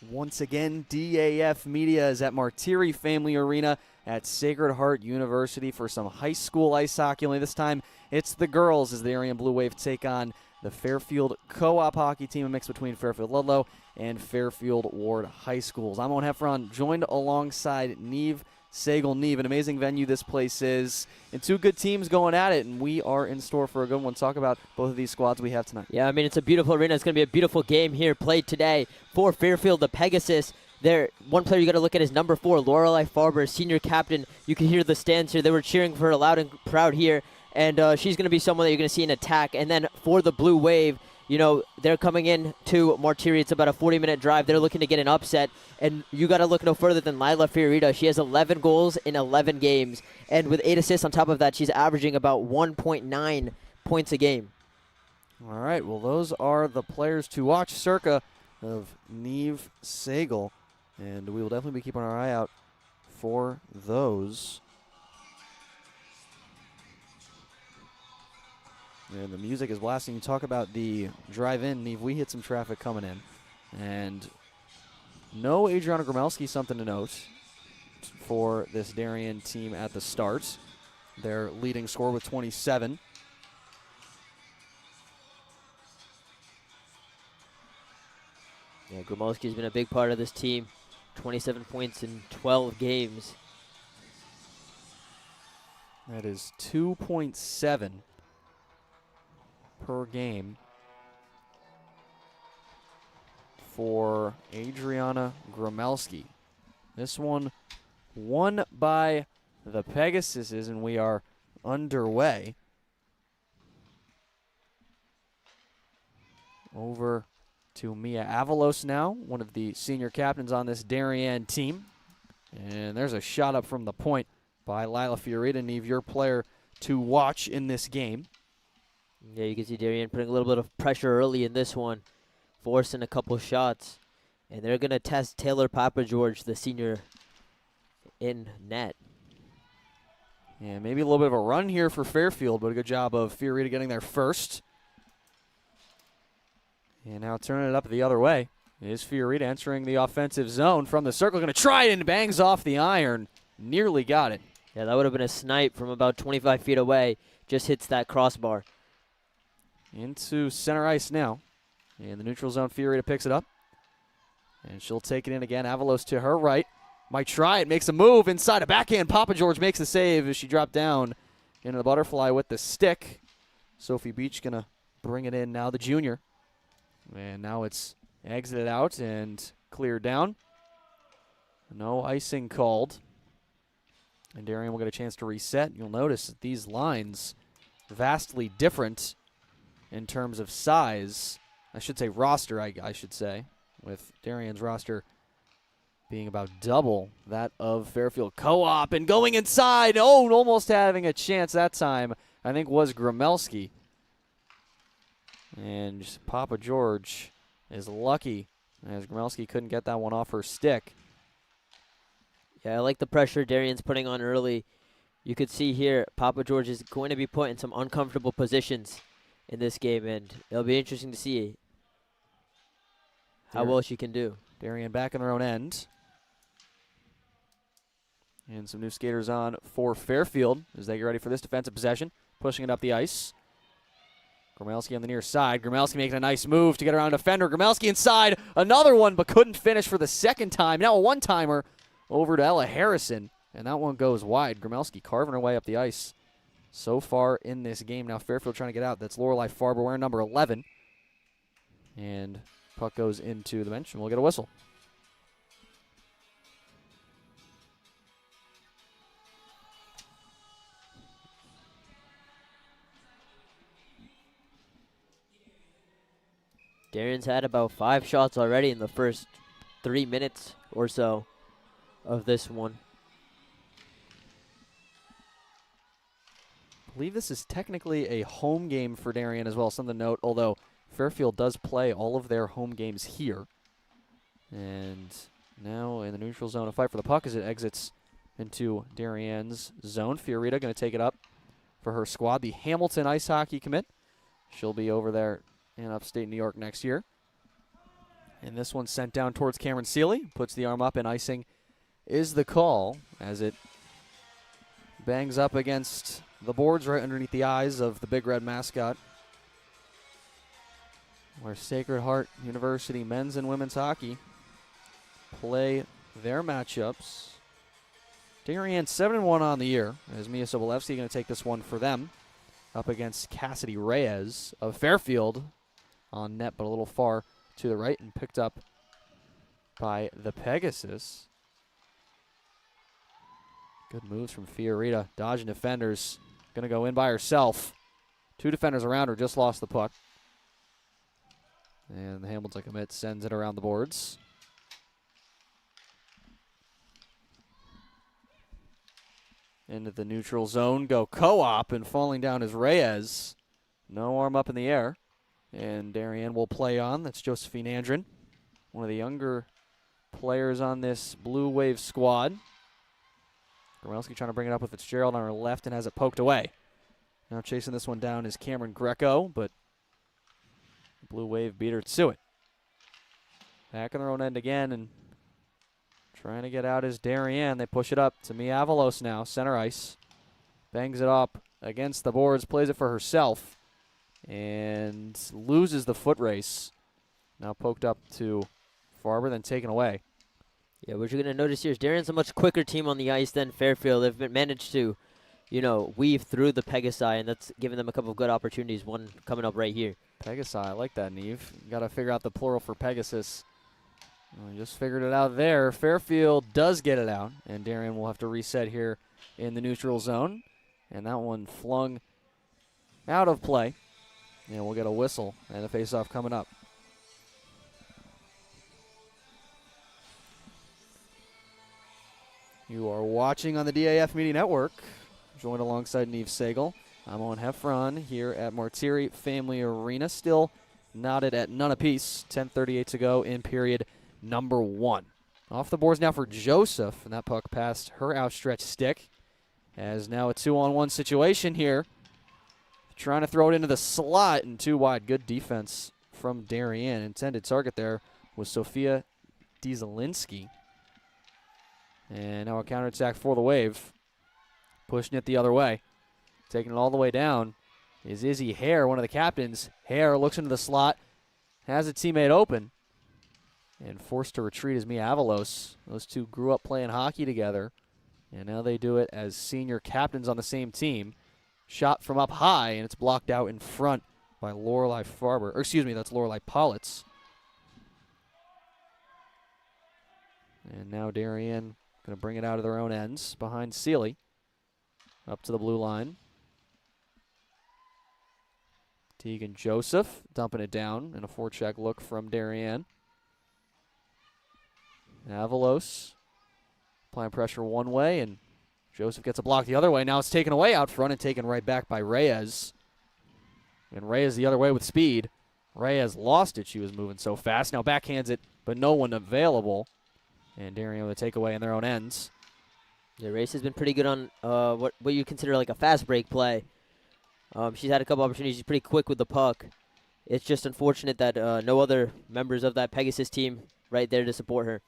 Once again, DAF Media is at Martiri Family Arena at Sacred Heart University for some high school ice hockey. Only this time, it's the girls as the Darien Blue Wave take on the Fairfield co-op hockey team, a mix between Fairfield Ludlow and Fairfield Ward High Schools. I'm Owen Heffron, joined alongside Neve Sagal. Neve, an amazing venue this place is, and two good teams going at it, and we are in store for a good one. Talk about both of these squads we have tonight. Yeah, I mean, it's a beautiful arena. It's going to be a beautiful game here played today for Fairfield, the Pegasus. One player you got to look at is number 4, Lorelei Farber, senior captain. You can hear the stands here. They were cheering for her loud and proud here, and she's going to be someone that you're going to see in attack. And then for the Blue Wave, you know, they're coming in to Martiri. It's about a 40-minute drive. They're looking to get an upset. And you got to look no further than Lila Fiorita. She has 11 goals in 11 games. And with 8 assists on top of that, she's averaging about 1.9 points a game. All right, well, those are the players to watch, circa of Neve Sagal. And we will definitely be keeping our eye out for those. And the music is blasting. You talk about the drive-in, Neve. We hit some traffic coming in. And no Adriana Gromelski, something to note for this Darien team at the start. Their leading scorer with 27. Yeah, Gromelski has been a big part of this team. 27 points in 12 games. That is 2.7 per game for Adriana Gromelski. This one won by the Pegasuses, and we are underway. Over to Mia Avalos now, one of the senior captains on this Darien team. And there's a shot up from the point by Lila Fiorita. Neve, your player to watch in this game. Yeah, you can see Darien putting a little bit of pressure early in this one, forcing a couple shots. And they're going to test Taylor Papageorge, the senior, in net. Yeah, maybe a little bit of a run here for Fairfield, but a good job of Fiorita getting there first. And now turning it up the other way is Fiorita entering the offensive zone from the circle. Going to try it and bangs off the iron. Nearly got it. Yeah, that would have been a snipe from about 25 feet away. Just hits that crossbar. Into center ice now. In the neutral zone, Fiorita picks it up. And she'll take it in again. Avalos to her right. Might try it. Makes a move inside a backhand. Papageorge makes the save as she dropped down into the butterfly with the stick. Sophie Beach going to bring it in now, the junior. And now it's exited out and cleared down. No icing called. And Darien will get a chance to reset. You'll notice that these lines vastly different in terms of size. I should say roster, I should say, with Darien's roster being about double that of Fairfield Co-op. And going inside, oh, almost having a chance that time, I think was Gromelski. And Papageorge is lucky as Gromelski couldn't get that one off her stick. Yeah, I like the pressure Darien's putting on early. You could see here Papageorge is going to be put in some uncomfortable positions in this game, and it'll be interesting to see how well she can do. Darien back in their own end. And some new skaters on for Fairfield as they get ready for this defensive possession. Pushing it up the ice. Gromelski on the near side. Gromelski making a nice move to get around a defender. Gromelski inside. Another one, but couldn't finish for the second time. Now a one-timer over to Ella Harrison. And that one goes wide. Gromelski carving her way up the ice so far in this game. Now Fairfield trying to get out. That's Lorelei Farber wearing number 11. And puck goes into the bench, and we'll get a whistle. Darien's had about 5 shots already in the first 3 minutes or so of this one. I believe this is technically a home game for Darien as well, something to note, although Fairfield does play all of their home games here. And now in the neutral zone, a fight for the puck as it exits into Darien's zone. Fiorita going to take it up for her squad, the Hamilton ice hockey commit. She'll be over there in upstate New York next year. And this one sent down towards Cameron Seeley. Puts the arm up, and icing is the call as it bangs up against the boards right underneath the eyes of the Big Red mascot, where Sacred Heart University men's and women's hockey play their matchups. Darien 7-1 on the year, as Mia Sobolewski going to take this one for them up against Cassidy Reyes of Fairfield on net, but a little far to the right, and picked up by the Pegasus. Good moves from Fiorita, dodging defenders. Going to go in by herself. 2 defenders around her, just lost the puck. And the Hamilton commit sends it around the boards. Into the neutral zone, go co-op, and falling down is Reyes. No arm up in the air. And Darien will play on. That's Josephine Andren, one of the younger players on this Blue Wave squad. Gorelski trying to bring it up with Fitzgerald on her left and has it poked away. Now chasing this one down is Cameron Greco, but Blue Wave beat her to it. Back in their own end again, and trying to get out is Darien. They push it up to Mia Avalos now, center ice. Bangs it up against the boards, plays it for herself, and loses the foot race. Now poked up to Farber, then taken away. Yeah, what you're going to notice here is Darien's a much quicker team on the ice than Fairfield. They've managed to, weave through the Pegasi, and that's given them a couple of good opportunities, one coming up right here. Pegasi, I like that, Neve. You got to figure out the plural for Pegasus. We just figured it out there. Fairfield does get it out, and Darien will have to reset here in the neutral zone. And that one flung out of play. And we'll get a whistle and a faceoff coming up. You are watching on the DAF Media Network. Joined alongside Neve Sagal. I'm Owen Heffron here at Martiri Family Arena. Still knotted at none apiece. 10:38 to go in period number 1. Off the boards now for Joseph, and that puck passed her outstretched stick. As now a 2-on-1 situation here. Trying to throw it into the slot and 2 wide. Good defense from Darien. Intended target there was Sophia Dieselinski. And now a counterattack for the Wave. Pushing it the other way. Taking it all the way down is Izzy Hare, one of the captains. Hare looks into the slot, has a teammate open, and forced to retreat is Mia Avalos. Those two grew up playing hockey together, and now they do it as senior captains on the same team. Shot from up high, and it's blocked out in front by Lorelei Farber. Or excuse me, that's Lorelei Politz. And now Darien going to bring it out of their own ends behind Seeley. Up to the blue line. Tegan Joseph dumping it down in a forecheck look from Darien. Avalos applying pressure one way, and Joseph gets a block the other way. Now it's taken away out front and taken right back by Reyes. And Reyes the other way with speed. Reyes lost it. She was moving so fast. Now backhands it, but no one available. And Darien with a takeaway in their own ends. Yeah, Reyes has been pretty good on what you consider like a fast break play. She's had a couple opportunities. She's pretty quick with the puck. It's just unfortunate that no other members of that Pegasus team right there to support her.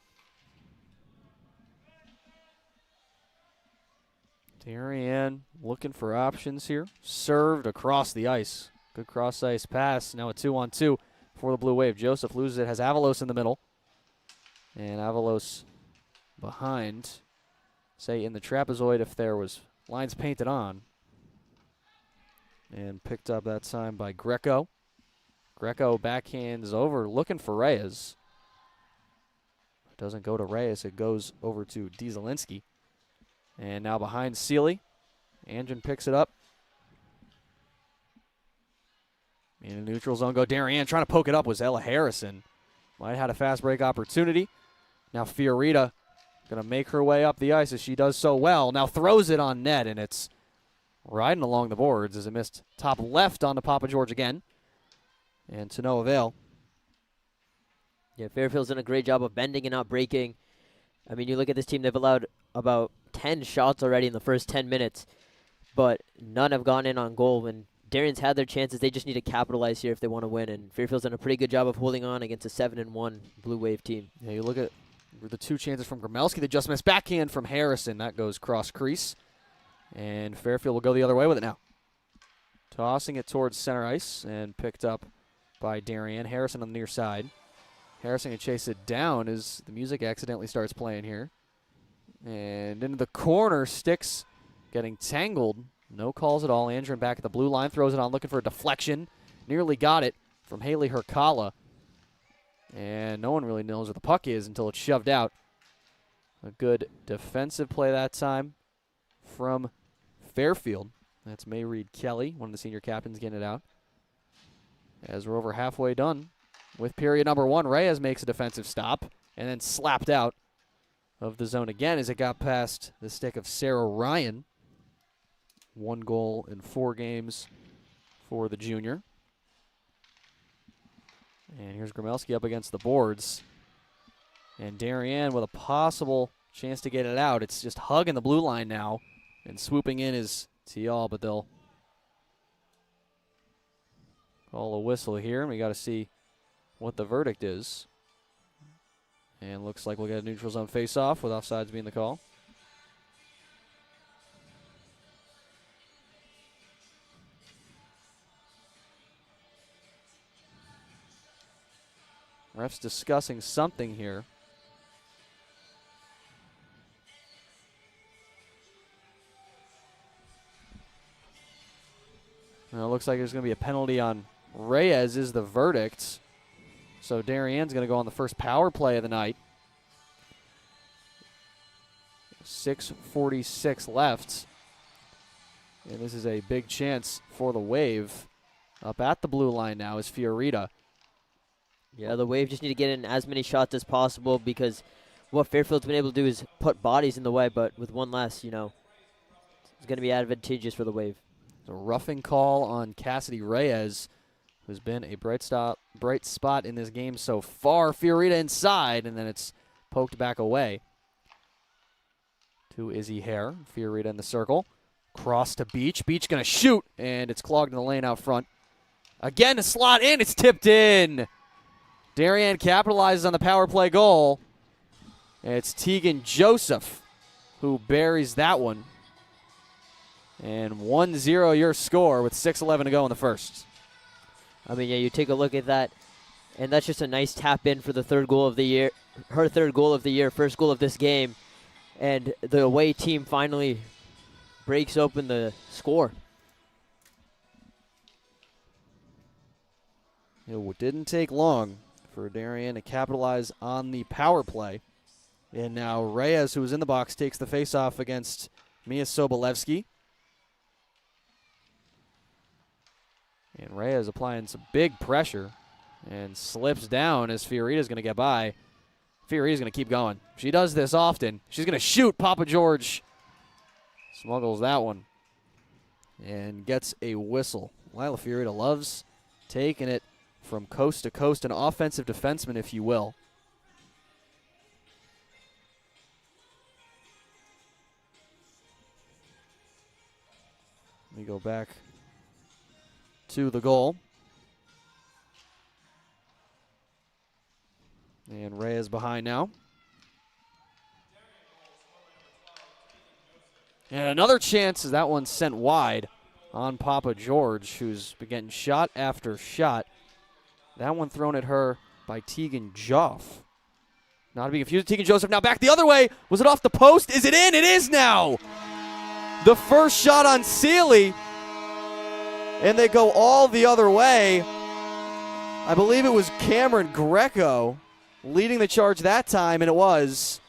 Darien looking for options here. Served across the ice. Good cross-ice pass. Now a 2-on-2 for the Blue Wave. Joseph loses it. Has Avalos in the middle. And Avalos behind. Say in the trapezoid if there was lines painted on. And picked up that time by Greco. Greco backhands over, looking for Reyes. It doesn't go to Reyes, it goes over to Dieselinski. And now behind Seeley. Andren picks it up. In the neutral zone go Darien. Trying to poke it up was Ella Harrison. Might have had a fast break opportunity. Now Fiorita going to make her way up the ice as she does so well. Now throws it on net, and it's riding along the boards as it missed top left onto Papa George again. And to no avail. Yeah, Fairfield's done a great job of bending and not breaking. I mean, you look at this team, they've allowed about 10 shots already in the first 10 minutes, but none have gone in on goal. And Darien's had their chances. They just need to capitalize here if they want to win. And Fairfield's done a pretty good job of holding on against a 7-1 Blue Wave team. Yeah, you look at the two chances from Gromelsky. They just missed. Backhand from Harrison. That goes cross crease. And Fairfield will go the other way with it now. Tossing it towards center ice and picked up by Darien. Harrison on the near side. Harrison can chase it down as the music accidentally starts playing here. And into the corner, Sticks getting tangled. No calls at all. Andren back at the blue line, throws it on, looking for a deflection. Nearly got it from Haley Herkala. And no one really knows where the puck is until it's shoved out. A good defensive play that time from Fairfield. That's Mayreed Kelly, one of the senior captains, getting it out. As we're over halfway done with period number 1, Reyes makes a defensive stop and then slapped out of the zone again as it got past the stick of Sarah Ryan. 1 goal in 4 games for the junior. And here's Gromelsky up against the boards. And Darien with a possible chance to get it out. It's just hugging the blue line now. And swooping in is Tial, but they'll call a whistle here. And we got to see what the verdict is. And looks like we'll get a neutral zone face-off with offsides being the call. Ref's discussing something here. Well, it looks like there's going to be a penalty on Reyes is the verdict. So Darien's going to go on the first power play of the night. 6:46 left. And this is a big chance for the Wave. Up at the blue line now is Fiorita. Yeah, the Wave just need to get in as many shots as possible because what Fairfield's been able to do is put bodies in the way, but with one less, it's going to be advantageous for the Wave. A roughing call on Cassidy Reyes, who's been a bright spot in this game so far. Fiorita inside, and then it's poked back away to Izzy Hare. Fiorita in the circle. Cross to Beach. Beach going to shoot, and it's clogged in the lane out front. Again, a slot in. It's tipped in. Darien capitalizes on the power play goal. It's Tegan Joseph who buries that one. And 1-0 your score with 6:11 to go in the first. I mean, yeah, you take a look at that, and that's just a nice tap in for the third goal of the year. Her third goal of the year, first goal of this game. And the away team finally breaks open the score. It didn't take long for Darien to capitalize on the power play. And now Reyes, who was in the box, takes the faceoff against Mia Sobolewski. And Reyes applying some big pressure and slips down as Fiorita's going to get by. Fiorita's going to keep going. She does this often. She's going to shoot. Papa George smuggles that one and gets a whistle. Lila Fiorita loves taking it from coast to coast, an offensive defenseman, if you will. We go back to the goal. And Reyes behind now. And another chance as that one's sent wide on Papa George, who's been getting shot after shot. That one thrown at her by Tegan Joff. Not to be confused with Tegan Joseph. Now back the other way. Was it off the post? Is it in? It is now. The first shot on Sealy. And they go all the other way. I believe it was Cameron Greco leading the charge that time, and it was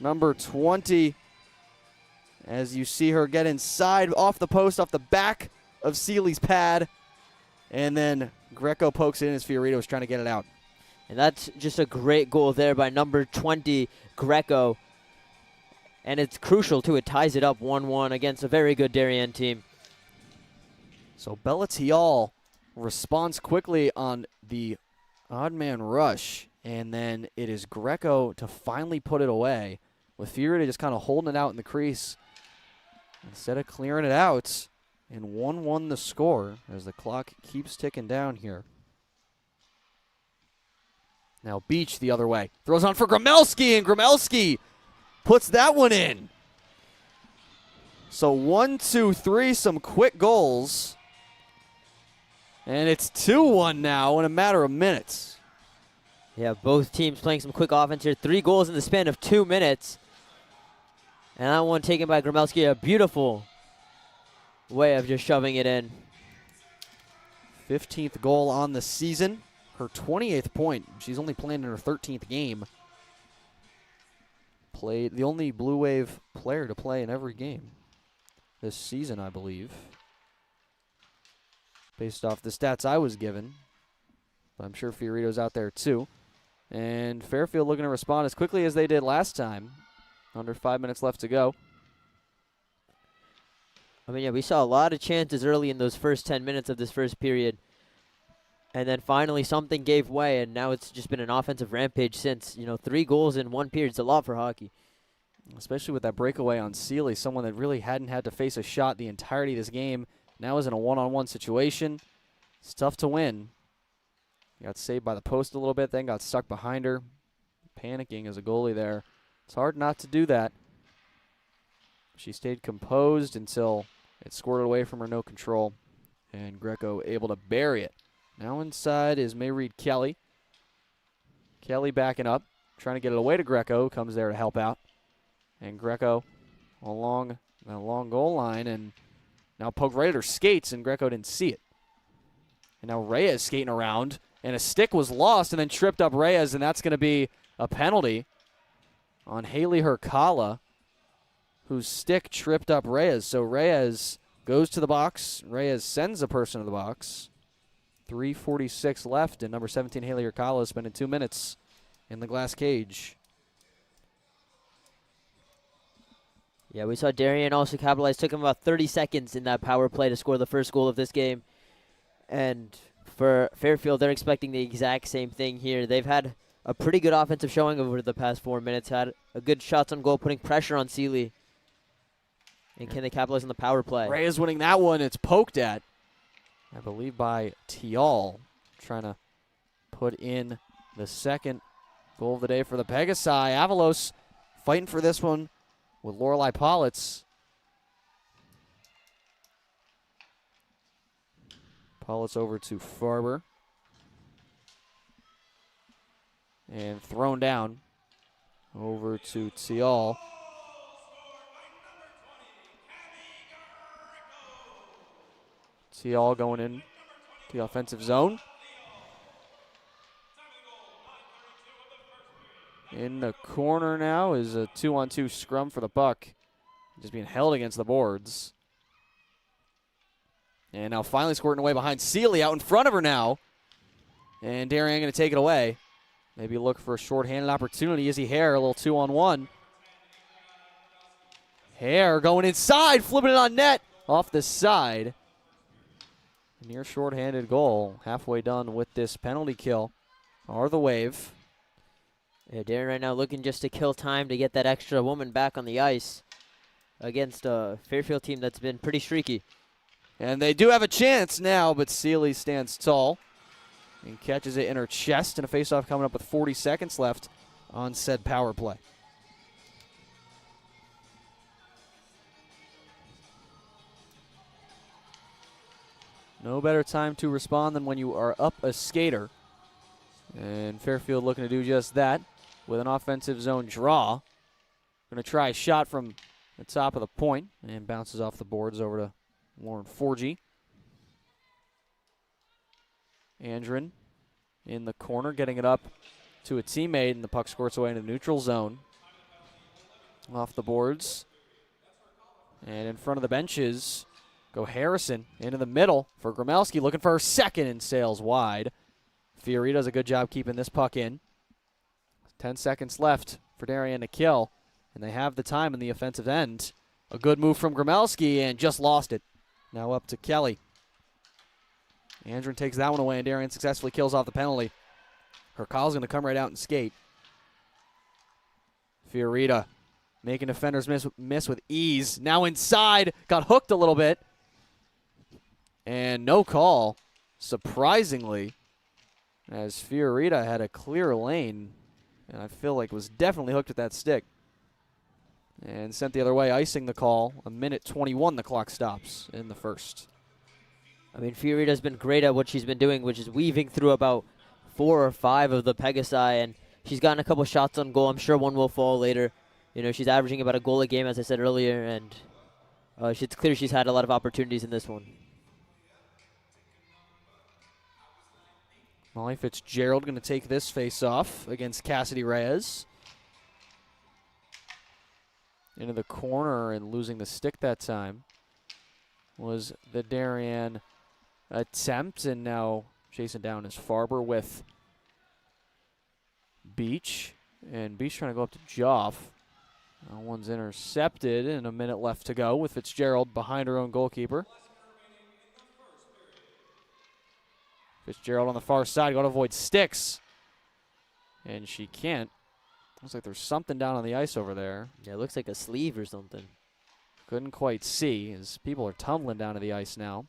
number 20. As you see her get inside, off the post, off the back of Sealy's pad. And then Greco pokes it in as Fiorita was trying to get it out. And that's just a great goal there by number 20, Greco. And it's crucial, too. It ties it up 1-1 against a very good Darien team. So Bella Tial responds quickly on the odd man rush. And then it is Greco to finally put it away, with Fiorita just kind of holding it out in the crease. Instead of clearing it out, And 1-1 the score as the clock keeps ticking down here. Now Beach the other way. Throws on for Gromelski, and Gromelski puts that one in. So 1, 2, 3, some quick goals. And it's 2-1 now in a matter of minutes. Yeah, both teams playing some quick offense here. 3 goals in the span of 2 minutes. And that one taken by Gromelski, a beautiful way of just shoving it in. 15th goal on the season. Her 28th point. She's only playing in her 13th game. Played the only Blue Wave player to play in every game this season, I believe. Based off the stats I was given. But I'm sure Fiorito's out there too. And Fairfield looking to respond as quickly as they did last time. Under 5 minutes left to go. I mean, yeah, we saw a lot of chances early in those first 10 minutes of this first period. And then finally something gave way, and now it's just been an offensive rampage since. 3 goals in 1 period is a lot for hockey. Especially with that breakaway on Seeley, someone that really hadn't had to face a shot the entirety of this game. Now is in a one-on-one situation. It's tough to win. Got saved by the post a little bit, then got stuck behind her. Panicking as a goalie there. It's hard not to do that. She stayed composed until it squirted away from her, no control. And Greco able to bury it. Now inside is Mayreed Kelly. Kelly backing up, trying to get it away to Greco, comes there to help out. And Greco along the long goal line and now poked right at her skates, and Greco didn't see it. And now Reyes skating around, and a stick was lost and then tripped up Reyes, and that's going to be a penalty on Haley Hercala, whose stick tripped up Reyes. So Reyes goes to the box. Reyes sends a person to the box. 3:46 left, and number 17, Haley Hercala, is spending 2 minutes in the glass cage. Yeah, we saw Darien also capitalize. Took him about 30 seconds in that power play to score the first goal of this game. And for Fairfield, they're expecting the exact same thing here. They've had a pretty good offensive showing over the past 4 minutes. Had a good shots on goal, putting pressure on Seeley. And can they capitalize on the power play? Reyes winning that one. It's poked at, I believe, by Tial, trying to put in the second goal of the day for the Pegasi. Avalos fighting for this one with Lorelei Politz. Politz over to Farber. And thrown down over to Tial. Tial going in to the offensive zone. In the corner now is a 2-on-2 scrum for the puck. Just being held against the boards. And now finally squirting away behind Seeley, out in front of her now. And Darien going to take it away. Maybe look for a short-handed opportunity. Izzy Hare, a little 2-on-1. Hare going inside, flipping it on net, off the side. Near short-handed goal. Halfway done with this penalty kill are the Wave. Yeah, Darren right now looking just to kill time to get that extra woman back on the ice against a Fairfield team that's been pretty streaky. And they do have a chance now, but Seeley stands tall and catches it in her chest, and a faceoff coming up with 40 seconds left on said power play. No better time to respond than when you are up a skater. And Fairfield looking to do just that with an offensive zone draw. Going to try a shot from the top of the point and bounces off the boards over to Lauren Forgy. Andren in the corner, getting it up to a teammate, and the puck squirts away into the neutral zone. Off the boards. And in front of the benches, go Harrison into the middle for Gromelski, looking for her second, and sails wide. Fiori does a good job keeping this puck in. 10 seconds left for Darien to kill, and they have the time in the offensive end. A good move from Gromelski, and just lost it. Now up to Kelly. Andren takes that one away, and Darien successfully kills off the penalty. Hercala's going to come right out and skate. Fiorita making defenders miss with ease. Now inside, got hooked a little bit. And no call, surprisingly, as Fiorita had a clear lane, and I feel like was definitely hooked at that stick. And sent the other way, icing the call. 1:21 the clock stops in the first. I mean, Fiorita's been great at what she's been doing, which is weaving through about 4 or 5 of the Pegasi, and she's gotten a couple shots on goal. I'm sure one will fall later. You know, she's averaging about a goal a game, as I said earlier, and it's clear she's had a lot of opportunities in this one. Molly Fitzgerald going to take this face-off against Cassidy Reyes. Into the corner and losing the stick that time was the Darien attempt, and now chasing down is Farber with Beach, and Beach trying to go up to Joff. One's intercepted, and a minute left to go with Fitzgerald behind her own goalkeeper. Fitzgerald on the far side, got to avoid sticks, and she can't. Looks like there's something down on the ice over there. Yeah, it looks like a sleeve or something. Couldn't quite see as people are tumbling down to the ice now.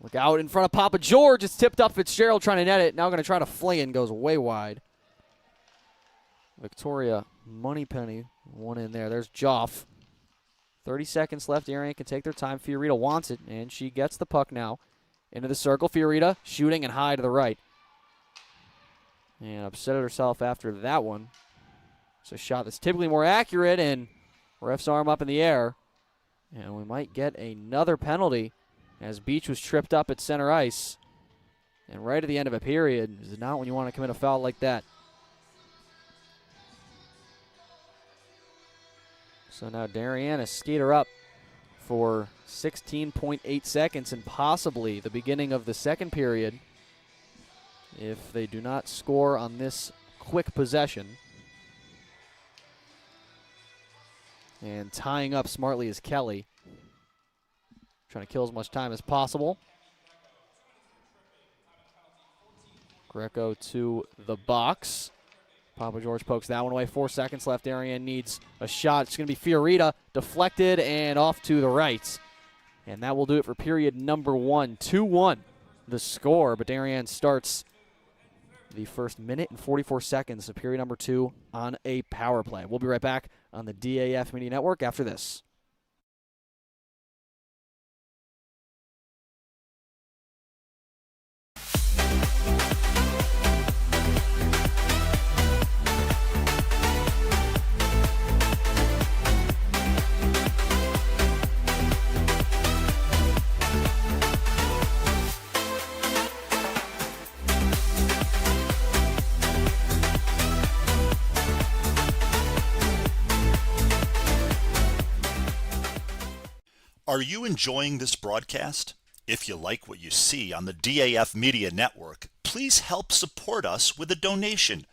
Look out in front of Papa George. It's tipped up. Fitzgerald trying to net it. Now going to try to fling it. Goes way wide. Victoria Moneypenny, one in there. There's Joff. 30 seconds left. Darien can take their time. Fiorita wants it, and she gets the puck now into the circle. Fiorita shooting and high to the right. And upset at herself after that one. It's a shot that's typically more accurate, and ref's arm up in the air. And we might get another penalty as Beach was tripped up at center ice. And right at the end of a period is not when you want to commit a foul like that. So now Darien is skater up for 16.8 seconds and possibly the beginning of the second period if they do not score on this quick possession. And tying up smartly is Kelly. Trying to kill as much time as possible. Greco to the box. Papa George pokes that one away. 4 seconds left. Darien needs a shot. It's going to be Fiorita. Deflected and off to the right. And that will do it for period number 1. 2-1 the score. But Darien starts the first minute and 44 seconds of period number 2 on a power play. We'll be right back on the DAF Media Network after this. Are you enjoying this broadcast? If you like what you see on the DAF Media Network, please help support us with a donation.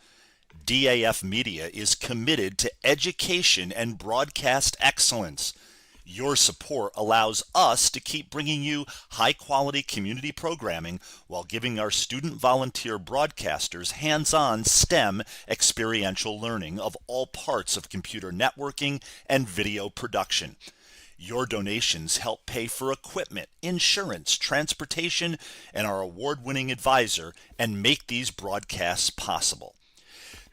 DAF Media is committed to education and broadcast excellence. Your support allows us to keep bringing you high-quality community programming while giving our student volunteer broadcasters hands-on STEM experiential learning of all parts of computer networking and video production. Your donations help pay for equipment, insurance, transportation, and our award-winning advisor, and make these broadcasts possible.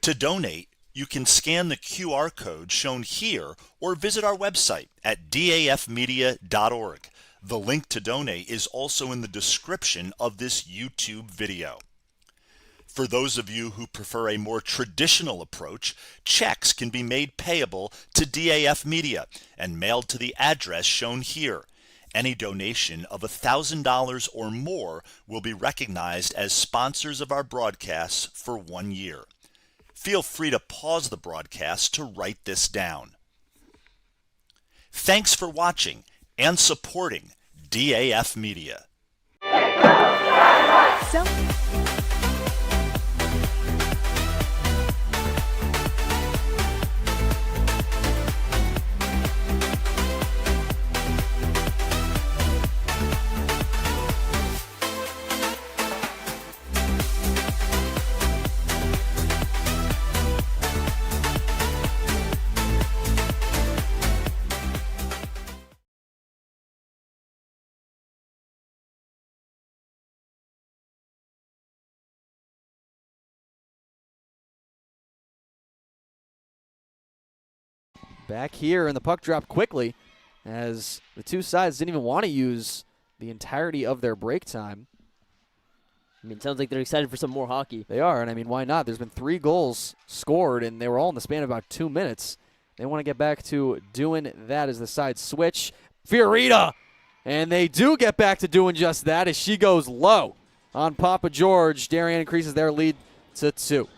To donate, you can scan the QR code shown here or visit our website at dafmedia.org. The link to donate is also in the description of this YouTube video. For those of you who prefer a more traditional approach, checks can be made payable to DAF Media and mailed to the address shown here. Any donation of $1,000 or more will be recognized as sponsors of our broadcasts for 1 year. Feel free to pause the broadcast to write this down. Thanks for watching and supporting DAF Media. back here, and the puck dropped quickly as the two sides didn't even want to use the entirety of their break time. I mean, it sounds like they're excited for some more hockey. They are, and I mean, why not? There's been 3 goals scored, and they were all in the span of about 2 minutes. They want to get back to doing that as the side switch. Fiorita! And they do get back to doing just that as she goes low on Papa George. Darien increases their lead to 2.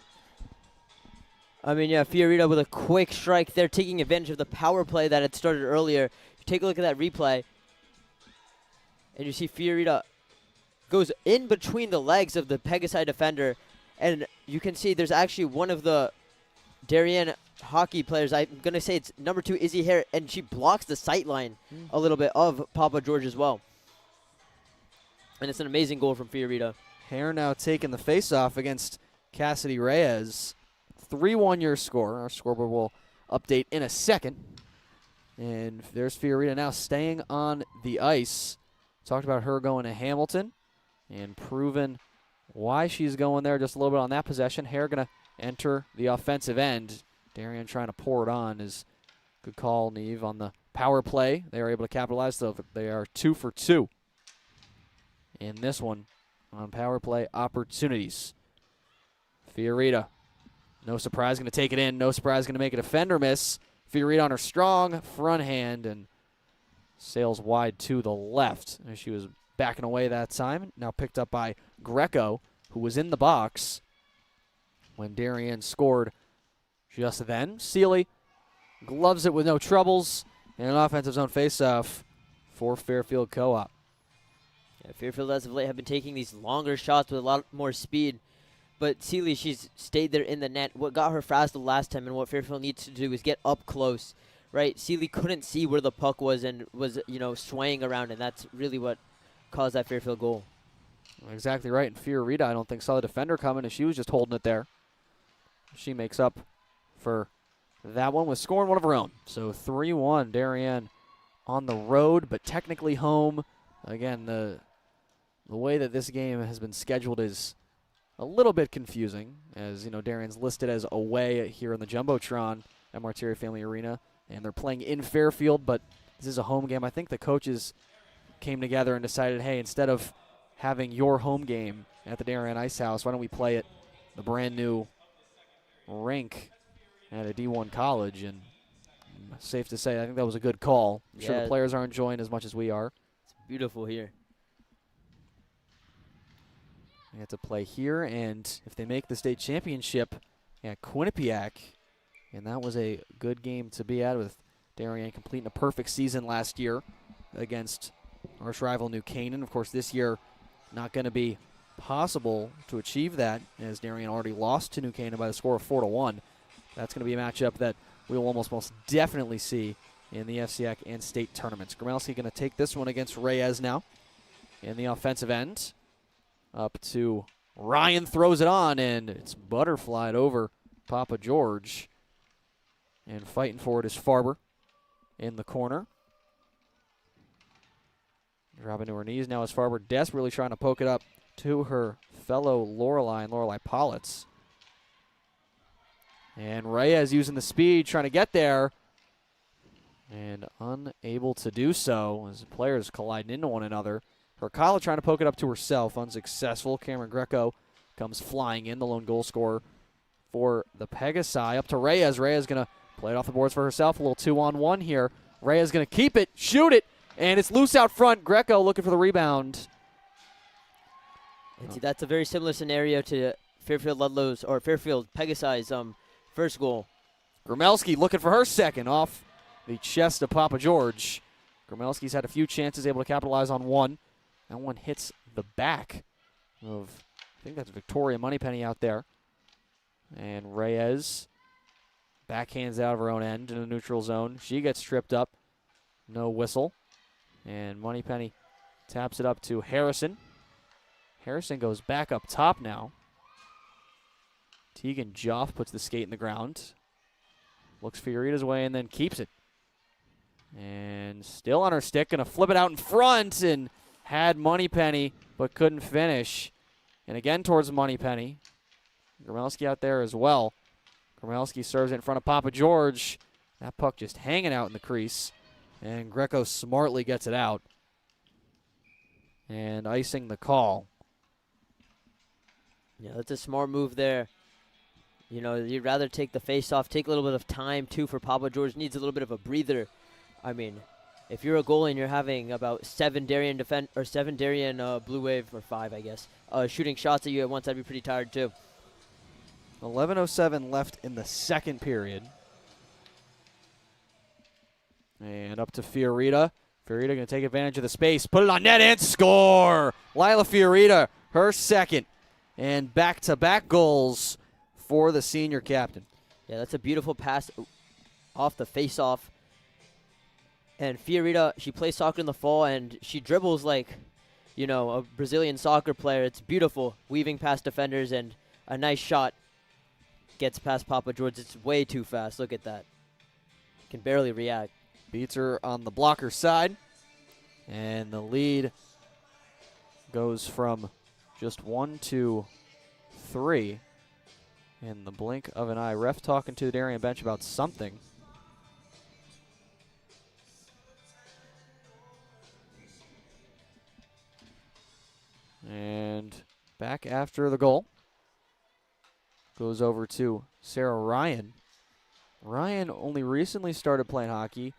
I mean, yeah, Fiorita with a quick strike there, taking advantage of the power play that had started earlier. You take a look at that replay, and you see Fiorita goes in between the legs of the Pegasi defender, and you can see there's actually one of the Darien hockey players. I'm going to say it's number 2, Izzy Hare, and she blocks the sight line a little bit of Papa George as well. And it's an amazing goal from Fiorita. Hare now taking the face-off against Cassidy Reyes. 3-1 your score. Our scoreboard will update in a second. And there's Fiorita now staying on the ice. Talked about her going to Hamilton and proven why she's going there just a little bit on that possession. Hare going to enter the offensive end. Darien trying to pour it on is good call, Neve, on the power play. They are able to capitalize, so they are 2 for 2 in this one on power play opportunities. Fiorita, no surprise, going to take it in. No surprise, going to make a defender miss. Fiorita on her strong front hand and sails wide to the left. She was backing away that time. Now picked up by Greco, who was in the box when Darien scored just then. Seeley gloves it with no troubles, and an offensive zone faceoff for Fairfield Co-op. Yeah, Fairfield as of late have been taking these longer shots with a lot more speed. But Seeley, she's stayed there in the net. What got her frazzled last time and what Fairfield needs to do is get up close, right? Seeley couldn't see where the puck was and was, swaying around, and that's really what caused that Fairfield goal. Exactly right. And Fiorita, I don't think, saw the defender coming, and she was just holding it there. She makes up for that one with scoring one of her own. So 3-1, Darien on the road, but technically home. Again, the way that this game has been scheduled is a little bit confusing, as Darien's listed as away here in the Jumbotron at Martiri Family Arena, and they're playing in Fairfield, but this is a home game. I think the coaches came together and decided, hey, instead of having your home game at the Darien Ice House, why don't we play at the brand new rink at a D1 college? And safe to say, I think that was a good call. I'm sure the players are enjoying as much as we are. It's beautiful here. They have to play here, and if they make the state championship at Quinnipiac, and that was a good game to be at with Darien completing a perfect season last year against arch rival New Canaan. Of course, this year not going to be possible to achieve that, as Darien already lost to New Canaan by the score of 4-1. That's going to be a matchup that we will almost most definitely see in the FCAC and state tournaments. Gromelski going to take this one against Reyes now in the offensive end. Up to Ryan, throws it on, and it's butterflied over Papa George. And fighting for it is Farber in the corner. Dropping to her knees now is Farber, desperately trying to poke it up to her fellow Lorelei Politz. And Reyes using the speed, trying to get there, and unable to do so as the players colliding into one another. Hercala trying to poke it up to herself, unsuccessful. Cameron Greco comes flying in, the lone goal scorer for the Pegasi. Up to Reyes. Reyes going to play it off the boards for herself. A little 2-on-1 here. Reyes going to keep it, shoot it, and it's loose out front. Greco looking for the rebound. And see, that's a very similar scenario to Fairfield Ludlow's, or Fairfield Pegasi's first goal. Gromelski looking for her second off the chest of Papa George. Gromelski's had a few chances, able to capitalize on one. That one hits the back of, I think that's Victoria Moneypenny out there. And Reyes backhands out of her own end in the neutral zone. She gets tripped up. No whistle. And Moneypenny taps it up to Harrison. Harrison goes back up top now. Tegan Joff puts the skate in the ground. Looks Fiorita's way and then keeps it. And still on her stick, going to flip it out in front, and had Moneypenny, but couldn't finish. And again towards Moneypenny. Gromelski out there as well. Gromelski serves it in front of Papa George. That puck just hanging out in the crease. And Greco smartly gets it out. And icing the call. Yeah, that's a smart move there. You know, you'd rather take the face-off, take a little bit of time, too, for Papa George. Needs a little bit of a breather. I mean, if you're a goalie and you're having about 7 Darien Blue Wave, or 5, I guess, shooting shots at you at once, I'd be pretty tired, too. 11:07 left in the second period. And up to Fiorita. Fiorita going to take advantage of the space, put it on net, and score! Lila Fiorita, her second. And back-to-back goals for the senior captain. Yeah, that's a beautiful pass off the face-off. And Fiorita, she plays soccer in the fall, and she dribbles like, you know, a Brazilian soccer player. It's beautiful, weaving past defenders, and a nice shot gets past Papa George. It's way too fast. Look at that. Can barely react. Beats her on the blocker side. And the lead goes from just 1 to 3 in the blink of an eye. Ref talking to the Darien bench about something. And back after the goal goes over to Sarah Ryan. Ryan only recently started playing hockey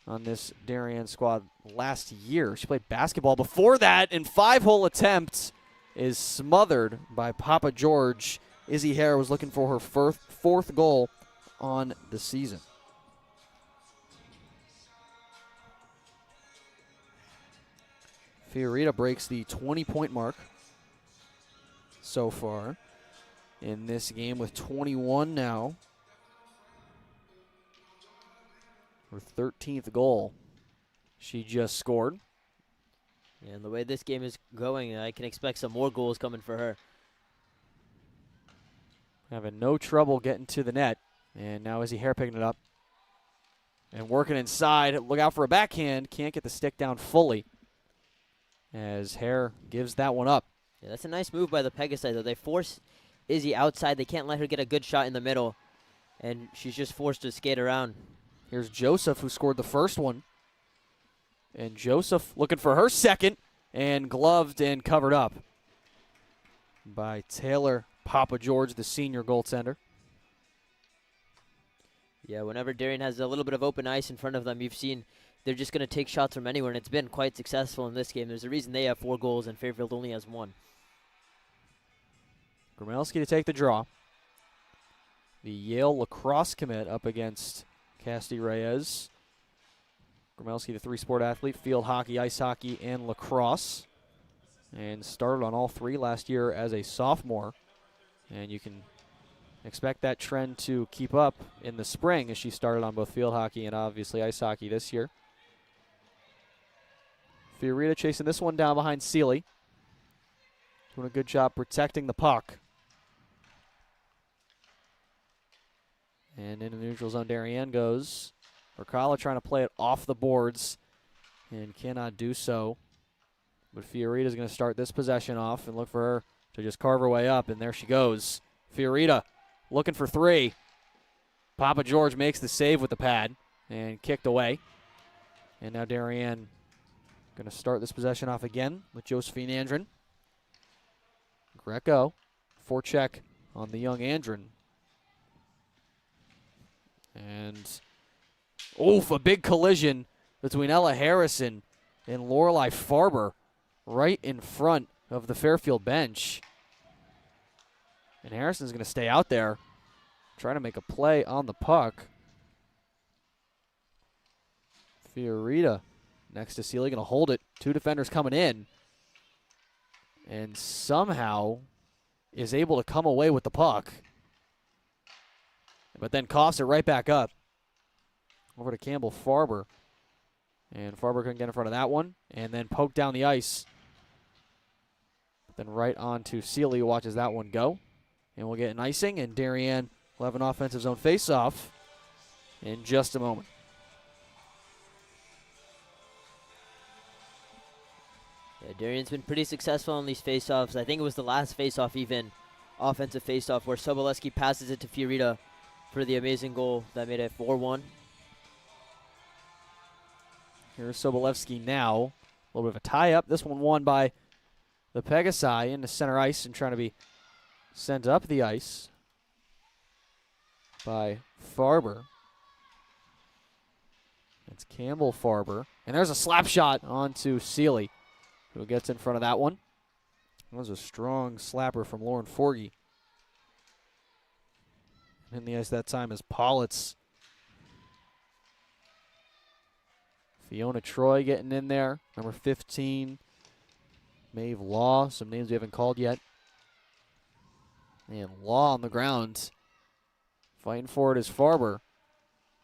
on this Darien squad last year. She played basketball before that, and 5-hole attempt is smothered by Papa George. Izzy Hare was looking for her fourth goal on the season. Fiorita breaks the 20-point mark so far in this game with 21 now. Her 13th goal she just scored. And the way this game is going, I can expect some more goals coming for her. Having no trouble getting to the net. And now Izzy Hare picking it up. And working inside. Look out for a backhand. Can't get the stick down fully. As Hare gives that one up. Yeah, that's a nice move by the Pegasus, though. They force Izzy outside. They can't let her get a good shot in the middle. And she's just forced to skate around. Here's Joseph, who scored the first one. And Joseph looking for her second. And gloved and covered up by Taylor Papa George, the senior goaltender. Yeah, whenever Darien has a little bit of open ice in front of them, you've seen they're just going to take shots from anywhere, and it's been quite successful in this game. There's a reason they have 4 goals and Fairfield only has 1. Gromelski to take the draw. The Yale lacrosse commit up against Casti Reyes. Gromelski, the 3-sport athlete, field hockey, ice hockey, and lacrosse. And started on all 3 last year as a sophomore. And you can expect that trend to keep up in the spring as she started on both field hockey and obviously ice hockey this year. Fiorita chasing this one down behind Seeley. Doing a good job protecting the puck. And into the neutral zone, Darien goes. Urkala trying to play it off the boards and cannot do so. But Fiorita's going to start this possession off and look for her to just carve her way up, and there she goes. Fiorita looking for 3. Papa George makes the save with the pad and kicked away. And now Darien going to start this possession off again with Josephine Andren. Greco, forecheck on the young Andren. And, oof, a big collision between Ella Harrison and Lorelei Farber right in front of the Fairfield bench. And Harrison's going to stay out there, trying to make a play on the puck. Fiorita next to Seeley, going to hold it. 2 defenders coming in. And somehow is able to come away with the puck. But then coughs it right back up. Over to Campbell Farber. And Farber couldn't get in front of that one. And then poked down the ice. Then right on to Seeley, who watches that one go. And we'll get an icing, and Darien will have an offensive zone face-off in just a moment. Yeah, Darien's been pretty successful on these face-offs. I think it was the last face-off even, offensive face-off, where Soboleski passes it to Fiorita for the amazing goal that made it 4-1. Here's Sobolewski now. A little bit of a tie-up. This one won by the Pegasi into center ice and trying to be sent up the ice by Farber. It's Campbell Farber. And there's a slap shot onto Seeley, who gets in front of that one. That was a strong slapper from Lauren Forgy. In the ice that time is Politz. Fiona Troy getting in there. Number 15. Maeve Law. Some names we haven't called yet. And Law on the ground. Fighting for it is Farber.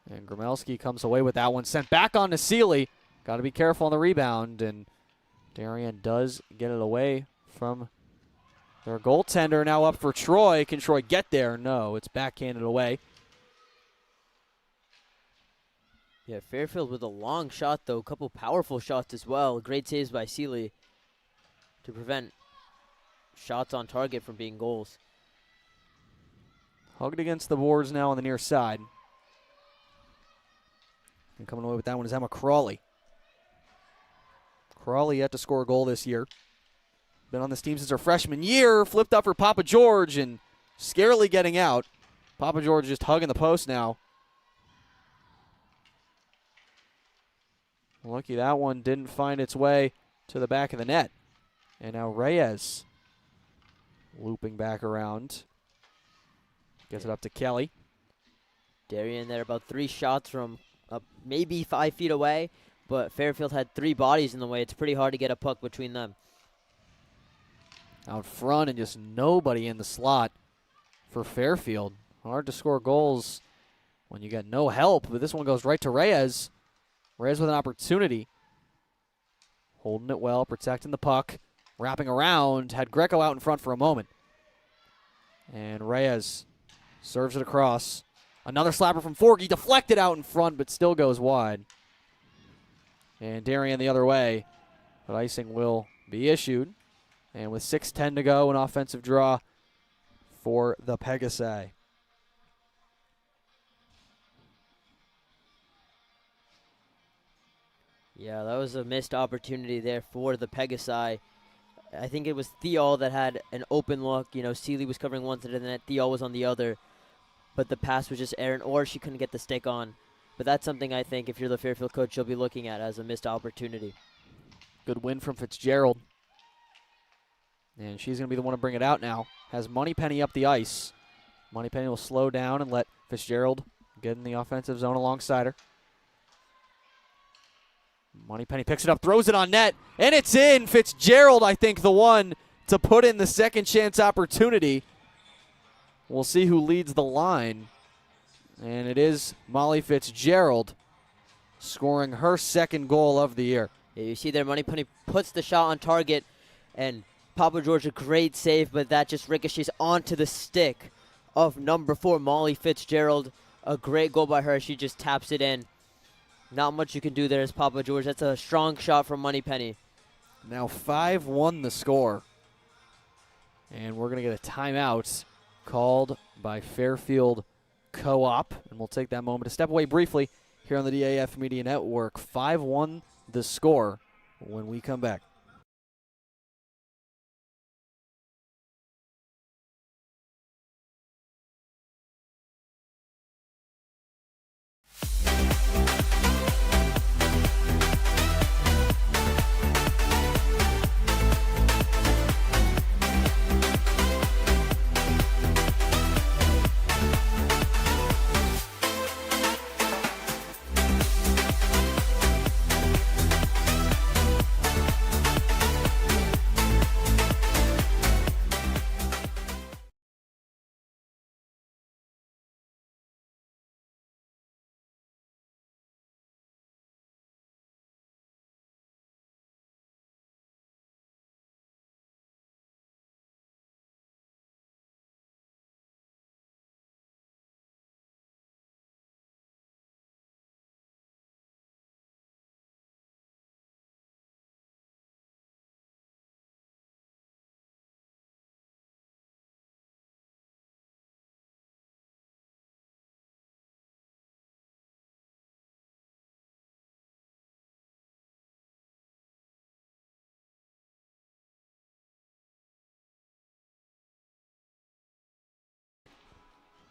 And Gromelski comes away with that one. Sent back on to Seeley. Got to be careful on the rebound. And Darien does get it away from their goaltender. Now up for Troy. Can Troy get there? No, it's backhanded away. Yeah, Fairfield with a long shot, though. A couple powerful shots as well. Great saves by Seeley to prevent shots on target from being goals. Hugged against the boards now on the near side. And coming away with that one is Emma Crawley. Crawley yet to score a goal this year. Been on this team since her freshman year. Flipped up for Papa George and scarily getting out. Papa George just hugging the post now. Lucky that one didn't find its way to the back of the net. And now Reyes looping back around. Gets it up to Kelly. Darien there about 3 shots from maybe 5 feet away, but Fairfield had 3 bodies in the way. It's pretty hard to get a puck between them. Out front and just nobody in the slot for Fairfield. Hard to score goals when you get no help, but this one goes right to Reyes. Reyes with an opportunity. Holding it well, protecting the puck. Wrapping around, had Greco out in front for a moment. And Reyes serves it across. Another slapper from Forgy, deflected out in front, but still goes wide. And Darien the other way, but icing will be issued. And with 6:10 to go, an offensive draw for the Pegasi. Yeah, that was a missed opportunity there for the Pegasi. I think it was Thiel that had an open look. You know, Seeley was covering one side of the net, Thiel was on the other. But the pass was just errant, or she couldn't get the stick on. But that's something I think if you're the Fairfield coach, you'll be looking at as a missed opportunity. Good win from Fitzgerald. And she's going to be the one to bring it out now. Has Moneypenny up the ice. Moneypenny will slow down and let Fitzgerald get in the offensive zone alongside her. Moneypenny picks it up, throws it on net, and it's in. Fitzgerald, I think, the one to put in the second chance opportunity. We'll see who leads the line. And it is Molly Fitzgerald scoring her second goal of the year. Yeah, you see there, Moneypenny puts the shot on target, and Papa George, a great save, but that just ricochets onto the stick of number 4, Molly Fitzgerald. A great goal by her. She just taps it in. Not much you can do there as Papa George. That's a strong shot from Moneypenny. Now 5-1 the score. And we're going to get a timeout called by Fairfield Co-op. And we'll take that moment to step away briefly here on the DAF Media Network. 5-1 the score when we come back.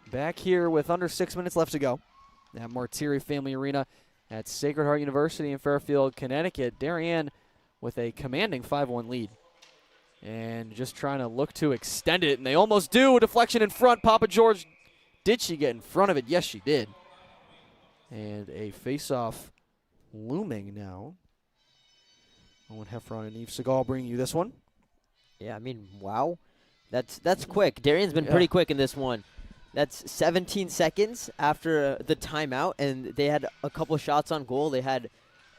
back here with under 6 minutes left to go at Martiri Family Arena at Sacred Heart University in Fairfield, Connecticut. Darien with a commanding 5-1 lead. And just trying to look to extend it, and they almost do. A deflection in front. Papa George, did she get in front of it? Yes, she did. And a face-off looming now. Owen Heffron and Eve Segal bringing you this one. Yeah, I mean, wow. That's quick. Darien's been pretty quick in this one. That's 17 seconds after the timeout, and they had a couple shots on goal. They had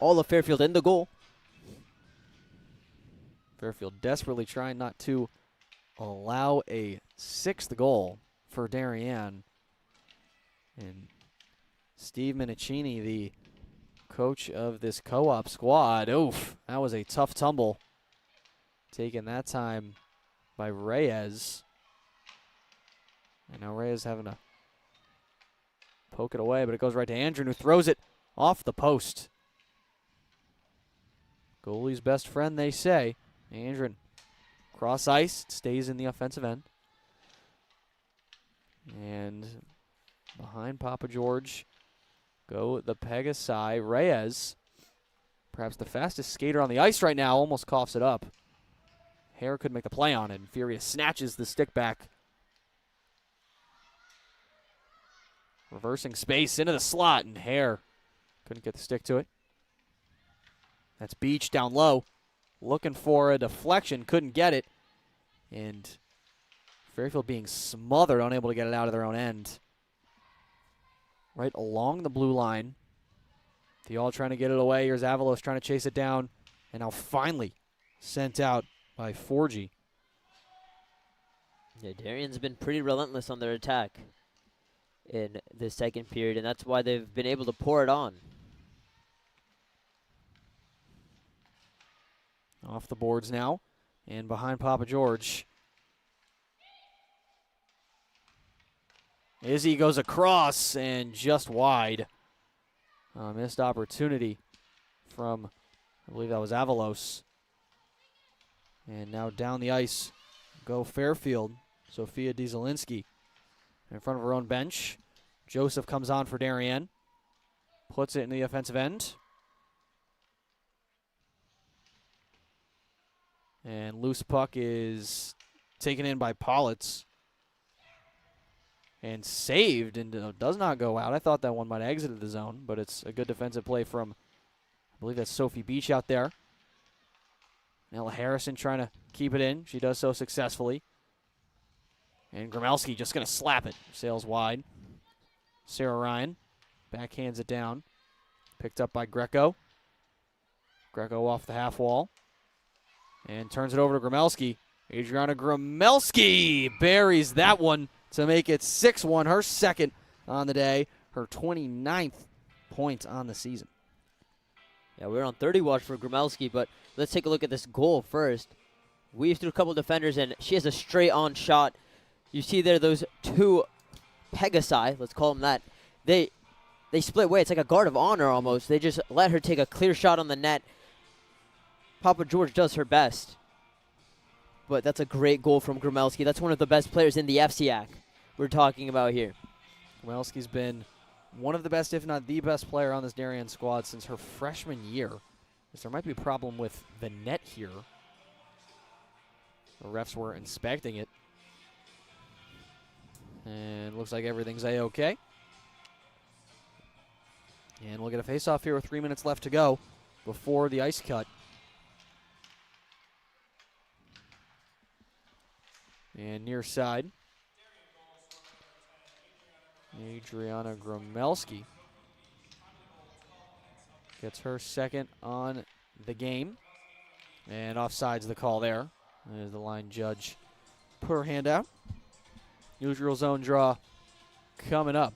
all of Fairfield in the goal. Fairfield desperately trying not to allow a 6th goal for Darien. And Steve Minicini, the coach of this co-op squad, oof, that was a tough tumble. Taken that time by Reyes. And now Reyes having to poke it away, but it goes right to Andrew, who throws it off the post. Goalie's best friend, they say. Andrew, cross ice, stays in the offensive end. And behind Papa George go the Pegasi. Reyes, perhaps the fastest skater on the ice right now, almost coughs it up. Hare could make the play on it, and Furious snatches the stick back. Reversing space into the slot, and Hare couldn't get the stick to it. That's Beach down low, looking for a deflection, couldn't get it. And Fairfield being smothered, unable to get it out of their own end. Right along the blue line. Thial trying to get it away. Here's Avalos trying to chase it down. And now finally sent out by Forgy. Yeah, Darien's been pretty relentless on their attack in the second period, and that's why they've been able to pour it on. Off the boards now, and behind Papa George. Izzy goes across and just wide. Missed opportunity from, I believe that was Avalos. And now down the ice go Fairfield. Sophia Dieselinski in front of her own bench. Joseph comes on for Darien. Puts it in the offensive end. And loose puck is taken in by Politz. And saved and does not go out. I thought that one might have exited the zone, but it's a good defensive play from, I believe that's Sophie Beach out there. Ella Harrison trying to keep it in. She does so successfully. And Gromelski just going to slap it. Sails wide. Sarah Ryan backhands it down. Picked up by Greco. Greco off the half wall. And turns it over to Gromelski. Adriana Gromelski buries that one to make it 6-1. Her second on the day. Her 29th point on the season. Yeah, we're on 30 watch for Gromelski, but let's take a look at this goal first. Weaves through a couple defenders, and she has a straight-on shot. You see there those two Pegasi, let's call them that. They split away. It's like a guard of honor almost. They just let her take a clear shot on the net. Papa George does her best. But that's a great goal from Gromelski. That's one of the best players in the FCAC we're talking about here. Gromelski's been one of the best, if not the best player on this Darien squad since her freshman year. There might be a problem with the net here. The refs were inspecting it. And looks like everything's A-okay. And we'll get a face-off here with 3 minutes left to go before the ice cut. And near side, Adriana Gromelski gets her second on the game. And offside's the call there. As the line judge put her hand out. Neutral zone draw coming up.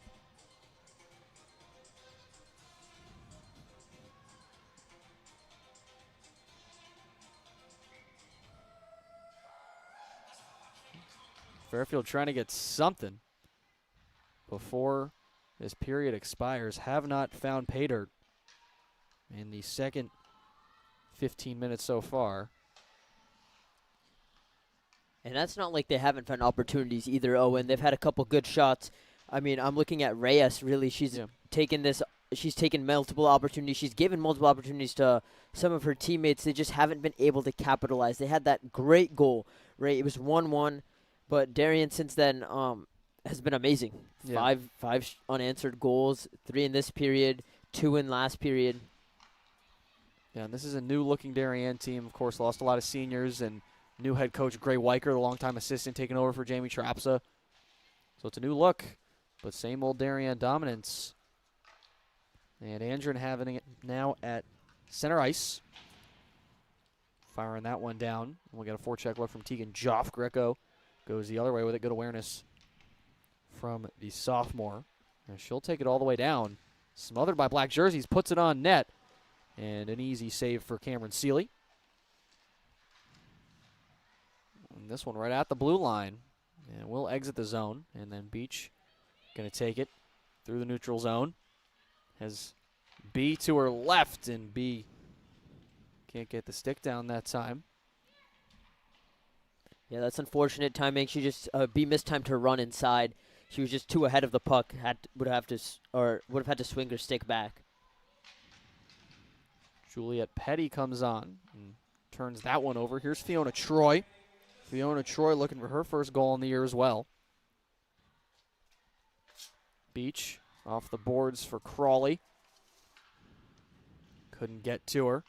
Fairfield trying to get something before this period expires. Have not found pay dirt in the second 15 minutes so far. And that's not like they haven't found opportunities either, Owen. They've had a couple good shots. I mean, I'm looking at Reyes. Really, she's taken this. She's taken multiple opportunities. She's given multiple opportunities to some of her teammates. They just haven't been able to capitalize. They had that great goal, right? It was 1-1, but Darien since then has been amazing. Yeah. Five unanswered goals, 3 in this period, 2 in last period. Yeah, and this is a new-looking Darien team. Of course, lost a lot of seniors, and new head coach Gray Weicker, the longtime assistant, taking over for Jamie Trapsa. So it's a new look, but same old Darien dominance. And Andren having it now at center ice. Firing that one down. And we got a forecheck look from Tegan Joff. Greco goes the other way with it. Good awareness from the sophomore. And she'll take it all the way down. Smothered by black jerseys, puts it on net. And an easy save for Cameron Seeley. And this one right at the blue line. And we'll exit the zone. And then Beach going to take it through the neutral zone. Has B to her left, and B can't get the stick down that time. Yeah, that's unfortunate timing. She just B mistimed her run inside. She was just too ahead of the puck. Would have had to swing her stick back. Juliet Petty comes on and turns that one over. Here's Fiona Troy. Fiona Troy looking for her first goal in the year as well. Beach off the boards for Crawley. Couldn't get to her.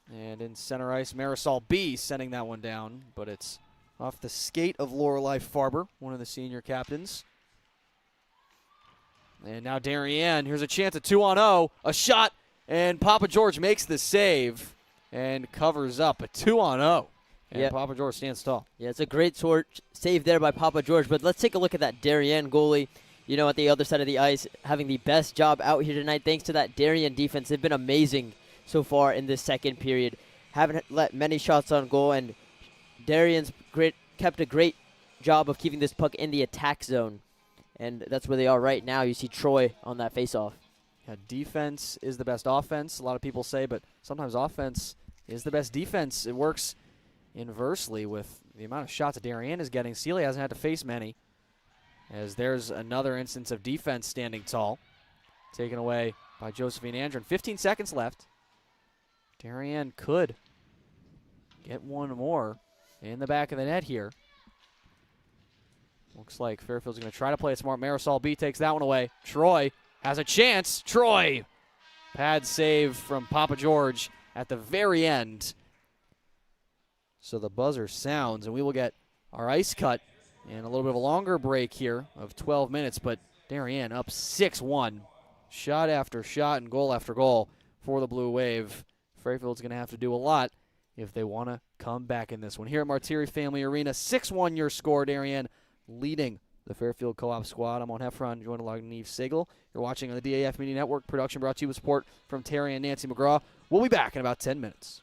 And in center ice, Marisol B sending that one down, but it's off the skate of Lorelei Farber, one of the senior captains. And now Darien, here's a chance at 2-on-0, a shot, and Papa George makes the save and covers up a 2-on-0. And Papa George stands tall. Yeah, it's a great save there by Papa George, but let's take a look at that Darien goalie, you know, at the other side of the ice, having the best job out here tonight thanks to that Darien defense. They've been amazing so far in this second period. Haven't let many shots on goal, and Darien's kept a great job of keeping this puck in the attack zone. And that's where they are right now. You see Troy on that faceoff. Yeah, defense is the best offense, a lot of people say, but sometimes offense is the best defense. It works inversely with the amount of shots that Darien is getting. Seeley hasn't had to face many, as there's another instance of defense standing tall. Taken away by Josephine Andren. 15 seconds left. Darien could get one more in the back of the net here. Looks like Fairfield's going to try to play it smart. Marisol B takes that one away. Troy has a chance. Troy! Pad save from Papa George at the very end. So the buzzer sounds, and we will get our ice cut and a little bit of a longer break here of 12 minutes, but Darien up 6-1. Shot after shot and goal after goal for the Blue Wave. Fairfield's going to have to do a lot if they want to come back in this one. Here at Martiri Family Arena, 6-1 your score. Darien leading the Fairfield Co-op squad. I'm on Heffron, joined along Neve Sigel. You're watching on the DAF Media Network. Production brought to you with support from Terry and Nancy McGraw. We'll be back in about 10 minutes.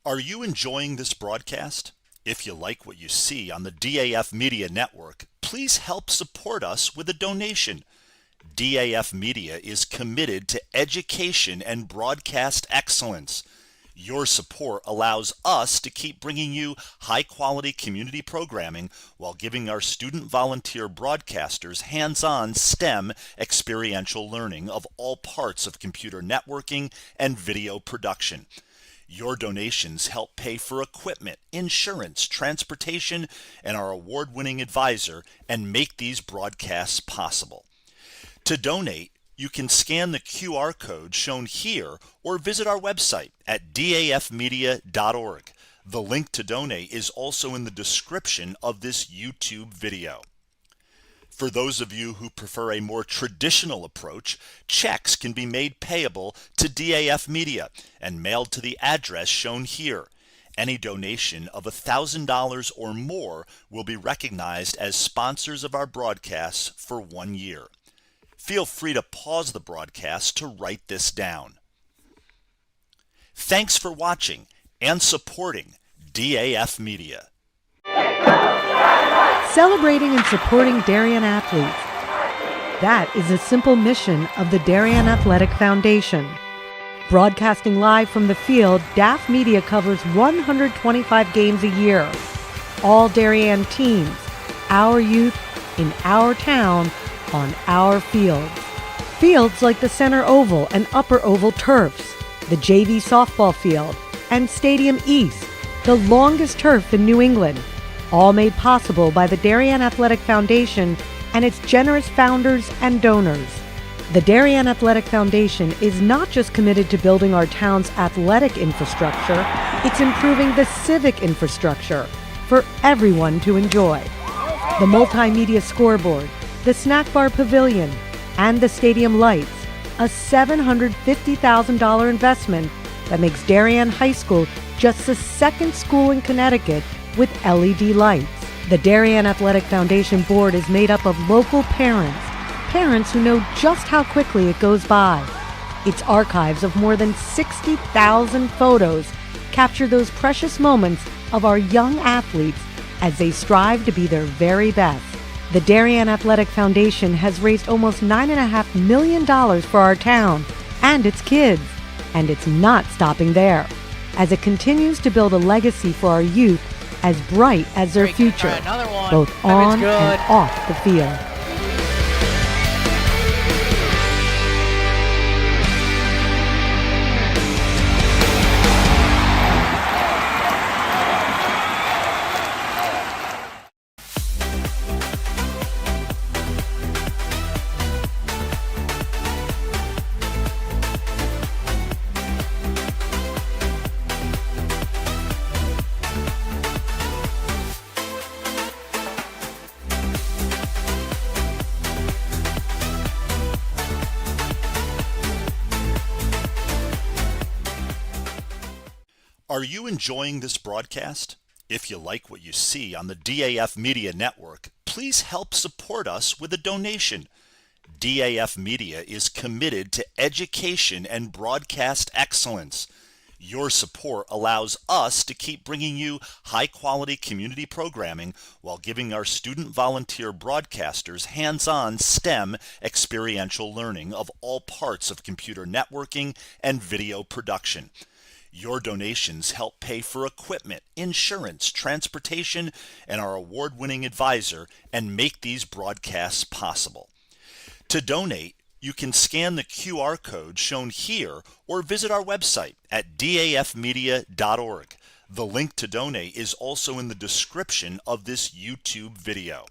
Are you enjoying this broadcast? If you like what you see on the DAF Media Network, please help support us with a donation. DAF Media is committed to education and broadcast excellence. Your support allows us to keep bringing you high-quality community programming while giving our student volunteer broadcasters hands-on STEM experiential learning of all parts of computer networking and video production. Your donations help pay for equipment, insurance, transportation, and our award-winning advisor, and make these broadcasts possible. To donate, you can scan the QR code shown here or visit our website at dafmedia.org. The link to donate is also in the description of this YouTube video. For those of you who prefer a more traditional approach, checks can be made payable to DAF Media and mailed to the address shown here. Any donation of $1,000 or more will be recognized as sponsors of our broadcasts for 1 year. Feel free to pause the broadcast to write this down. Thanks for watching and supporting DAF Media. Celebrating and supporting Darien athletes. That is a simple mission of the Darien Athletic Foundation. Broadcasting live from the field, DAF Media covers 125 games a year. All Darien teams, our youth, in our town, on our fields. Fields like the center oval and upper oval turfs, the JV softball field, and Stadium East, the longest turf in New England, all made possible by the Darien Athletic Foundation and its generous founders and donors. The Darien Athletic Foundation is not just committed to building our town's athletic infrastructure, it's improving the civic infrastructure for everyone to enjoy. The multimedia scoreboard, the snack bar pavilion, and the stadium lights, a $750,000 investment that makes Darien High School just the second school in Connecticut with LED lights. The Darien Athletic Foundation board is made up of local parents who know just how quickly it goes by. Its archives of more than 60,000 photos capture those precious moments of our young athletes as they strive to be their very best. The Darien Athletic Foundation has raised almost $9.5 million for our town and its kids, and it's not stopping there, as it continues to build a legacy for our youth as bright as their future, both on and off the field. Are you enjoying this broadcast? If you like what you see on the DAF Media Network, please help support us with a donation. DAF Media is committed to education and broadcast excellence. Your support allows us to keep bringing you high-quality community programming while giving our student volunteer broadcasters hands-on STEM experiential learning of all parts of computer networking and video production. Your donations help pay for equipment, insurance, transportation, and our award-winning advisor, and make these broadcasts possible. To donate, you can scan the QR code shown here or visit our website at dafmedia.org. The link to donate is also in the description of this YouTube video.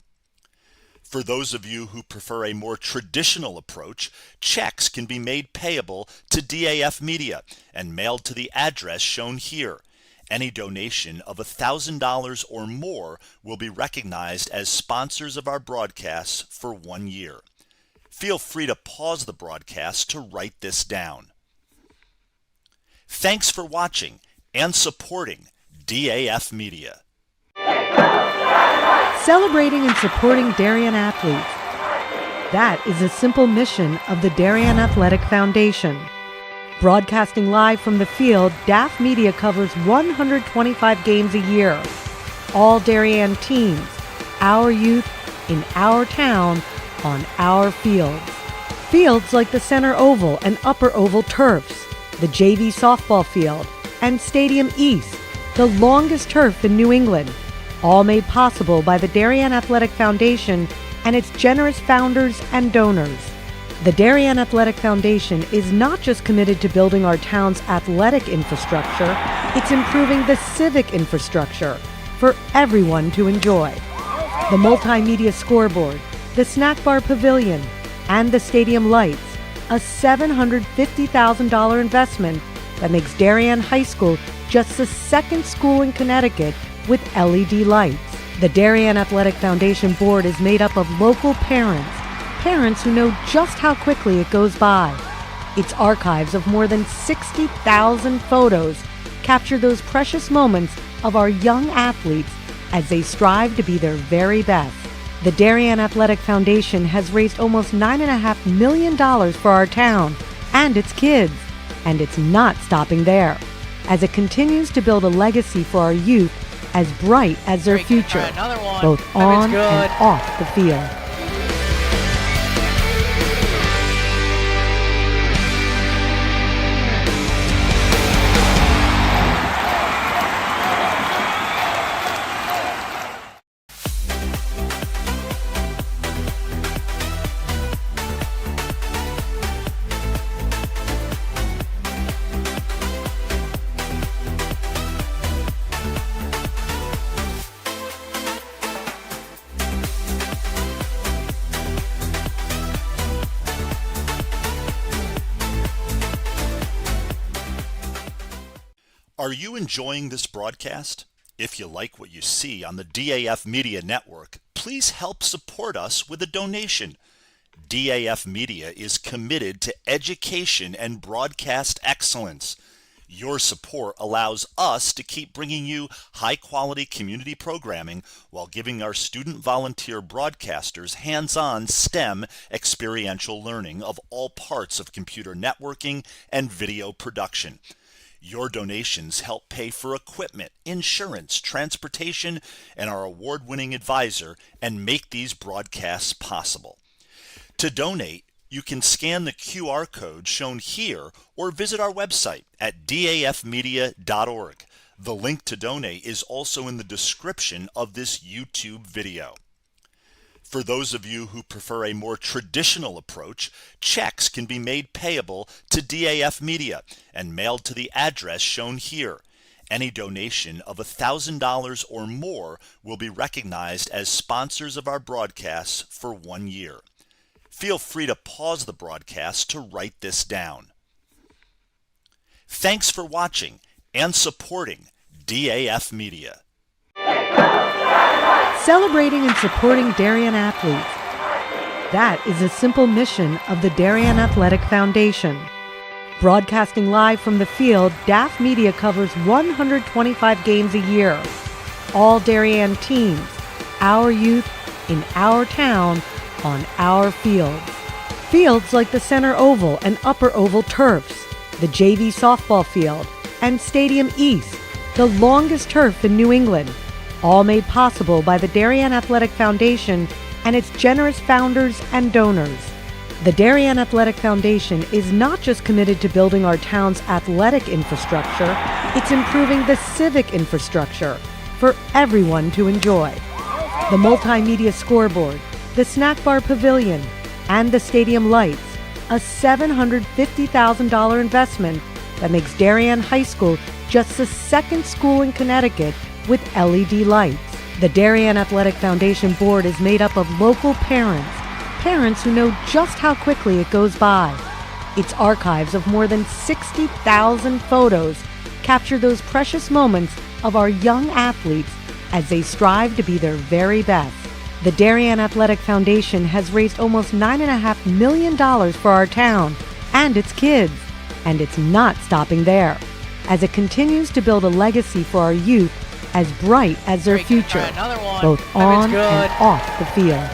For those of you who prefer a more traditional approach, checks can be made payable to DAF Media and mailed to the address shown here. Any donation of $1,000 or more will be recognized as sponsors of our broadcasts for 1 year. Feel free to pause the broadcast to write this down. Thanks for watching and supporting DAF Media. Celebrating and supporting Darien athletes. That is a simple mission of the Darien Athletic Foundation. Broadcasting live from the field, DAF Media covers 125 games a year. All Darien teams, our youth, in our town, on our fields. Fields like the center oval and upper oval turfs, the JV softball field, and Stadium East, the longest turf in New England, all made possible by the Darien Athletic Foundation and its generous founders and donors. The Darien Athletic Foundation is not just committed to building our town's athletic infrastructure, it's improving the civic infrastructure for everyone to enjoy. The multimedia scoreboard, the snack bar pavilion, and the stadium lights, a $750,000 investment that makes Darien High School just the second school in Connecticut with LED lights. The Darien Athletic Foundation board is made up of local parents who know just how quickly it goes by. Its archives of more than 60,000 photos capture those precious moments of our young athletes as they strive to be their very best. The Darien Athletic Foundation has raised almost $9.5 million for our town and its kids, and it's not stopping there, as it continues to build a legacy for our youth as bright as their future, both on and off the field. Are you enjoying this broadcast? If you like what you see on the DAF Media Network, please help support us with a donation. DAF Media is committed to education and broadcast excellence. Your support allows us to keep bringing you high-quality community programming while giving our student volunteer broadcasters hands-on STEM experiential learning of all parts of computer networking and video production. Your donations help pay for equipment, insurance, transportation, and our award-winning advisor, and make these broadcasts possible. To donate, you can scan the QR code shown here or visit our website at dafmedia.org. The link to donate is also in the description of this YouTube video. For those of you who prefer a more traditional approach, checks can be made payable to DAF Media and mailed to the address shown here. Any donation of $1,000 or more will be recognized as sponsors of our broadcasts for 1 year. Feel free to pause the broadcast to write this down. Thanks for watching and supporting DAF Media. Celebrating and supporting Darien athletes. That is a simple mission of the Darien Athletic Foundation. Broadcasting live from the field, DAF Media covers 125 games a year. All Darien teams, our youth, in our town, on our fields. Fields like the center oval and upper oval turfs, the JV softball field, and Stadium East, the longest turf in New England. All made possible by the Darien Athletic Foundation and its generous founders and donors. The Darien Athletic Foundation is not just committed to building our town's athletic infrastructure, it's improving the civic infrastructure for everyone to enjoy. The multimedia scoreboard, the snack bar pavilion, and the stadium lights, a $750,000 investment that makes Darien High School just the second school in Connecticut with LED lights. The Darien Athletic Foundation board is made up of local parents who know just how quickly it goes by. Its archives of more than 60,000 photos capture those precious moments of our young athletes as they strive to be their very best. The Darien Athletic Foundation has raised almost $9.5 million for our town and its kids, and it's not stopping there, as it continues to build a legacy for our youth as bright as their future, both on and off the field.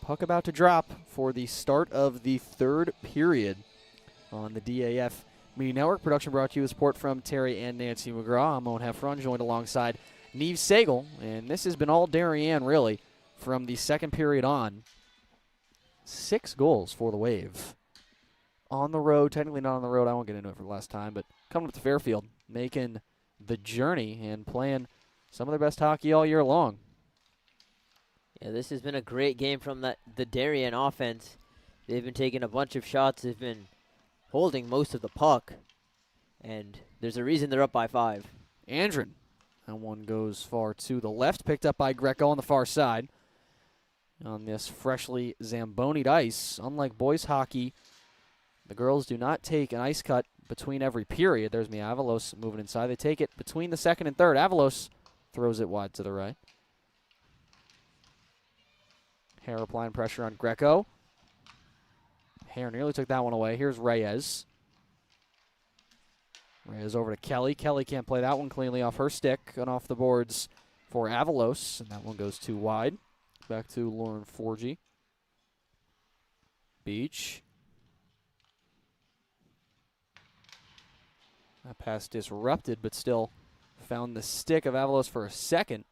Puck about to drop for the start of the third period on the DAF Media Network. Production brought to you with support from Terry and Nancy McGraw. I'm Owen Heffron, joined alongside Neve Sagal. And this has been all Darien, really, from the second period on. 6 goals for the Wave. On the road, technically not on the road. I won't get into it for the last time, but coming up to Fairfield, making the journey and playing some of their best hockey all year long. Yeah, this has been a great game from the Darien offense. They've been taking a bunch of shots. They've been holding most of the puck. And there's a reason they're up by 5. Andren. That one goes far to the left, picked up by Greco on the far side. On this freshly Zamboni'd ice, unlike boys hockey, the girls do not take an ice cut between every period. There's Avalos moving inside. They take it between the second and third. Avalos throws it wide to the right. Hare applying pressure on Greco. Hare nearly took that one away. Here's Reyes. Reyes over to Kelly. Kelly can't play that one cleanly off her stick and off the boards for Avalos, and that one goes too wide. Back to Lauren Forgy. Beach. That pass disrupted, but still found the stick of Avalos for a second.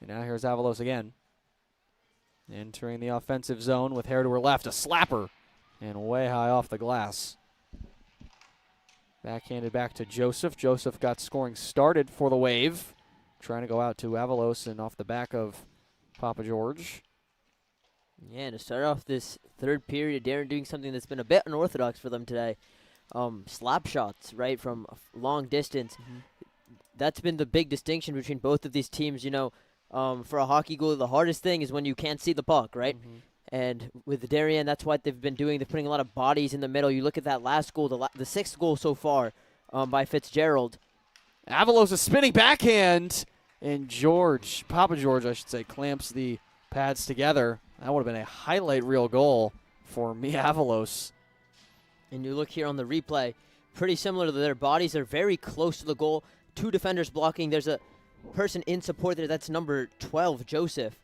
And now here's Avalos again. Entering the offensive zone with Hare to her left. A slapper. And way high off the glass. Backhanded back to Joseph. Joseph got scoring started for the Wave. Trying to go out to Avalos and off the back of Papa George. Yeah, and to start off this third period, Darien doing something that's been a bit unorthodox for them today. Slap shots, right, from long distance. That's been the big distinction between both of these teams. You know, for a hockey goalie, the hardest thing is when you can't see the puck, right? And with the Darien, that's what they've been doing. They're putting a lot of bodies in the middle. You look at that last goal, the 6th goal so far by Fitzgerald. Avalos a spinning backhand, and Papa George, I should say, clamps the pads together. That would have been a highlight reel goal for Mia Avalos. And you look here on the replay, pretty similar to their bodies. They're very close to the goal. 2 defenders blocking. There's a person in support there. That's number 12, Joseph.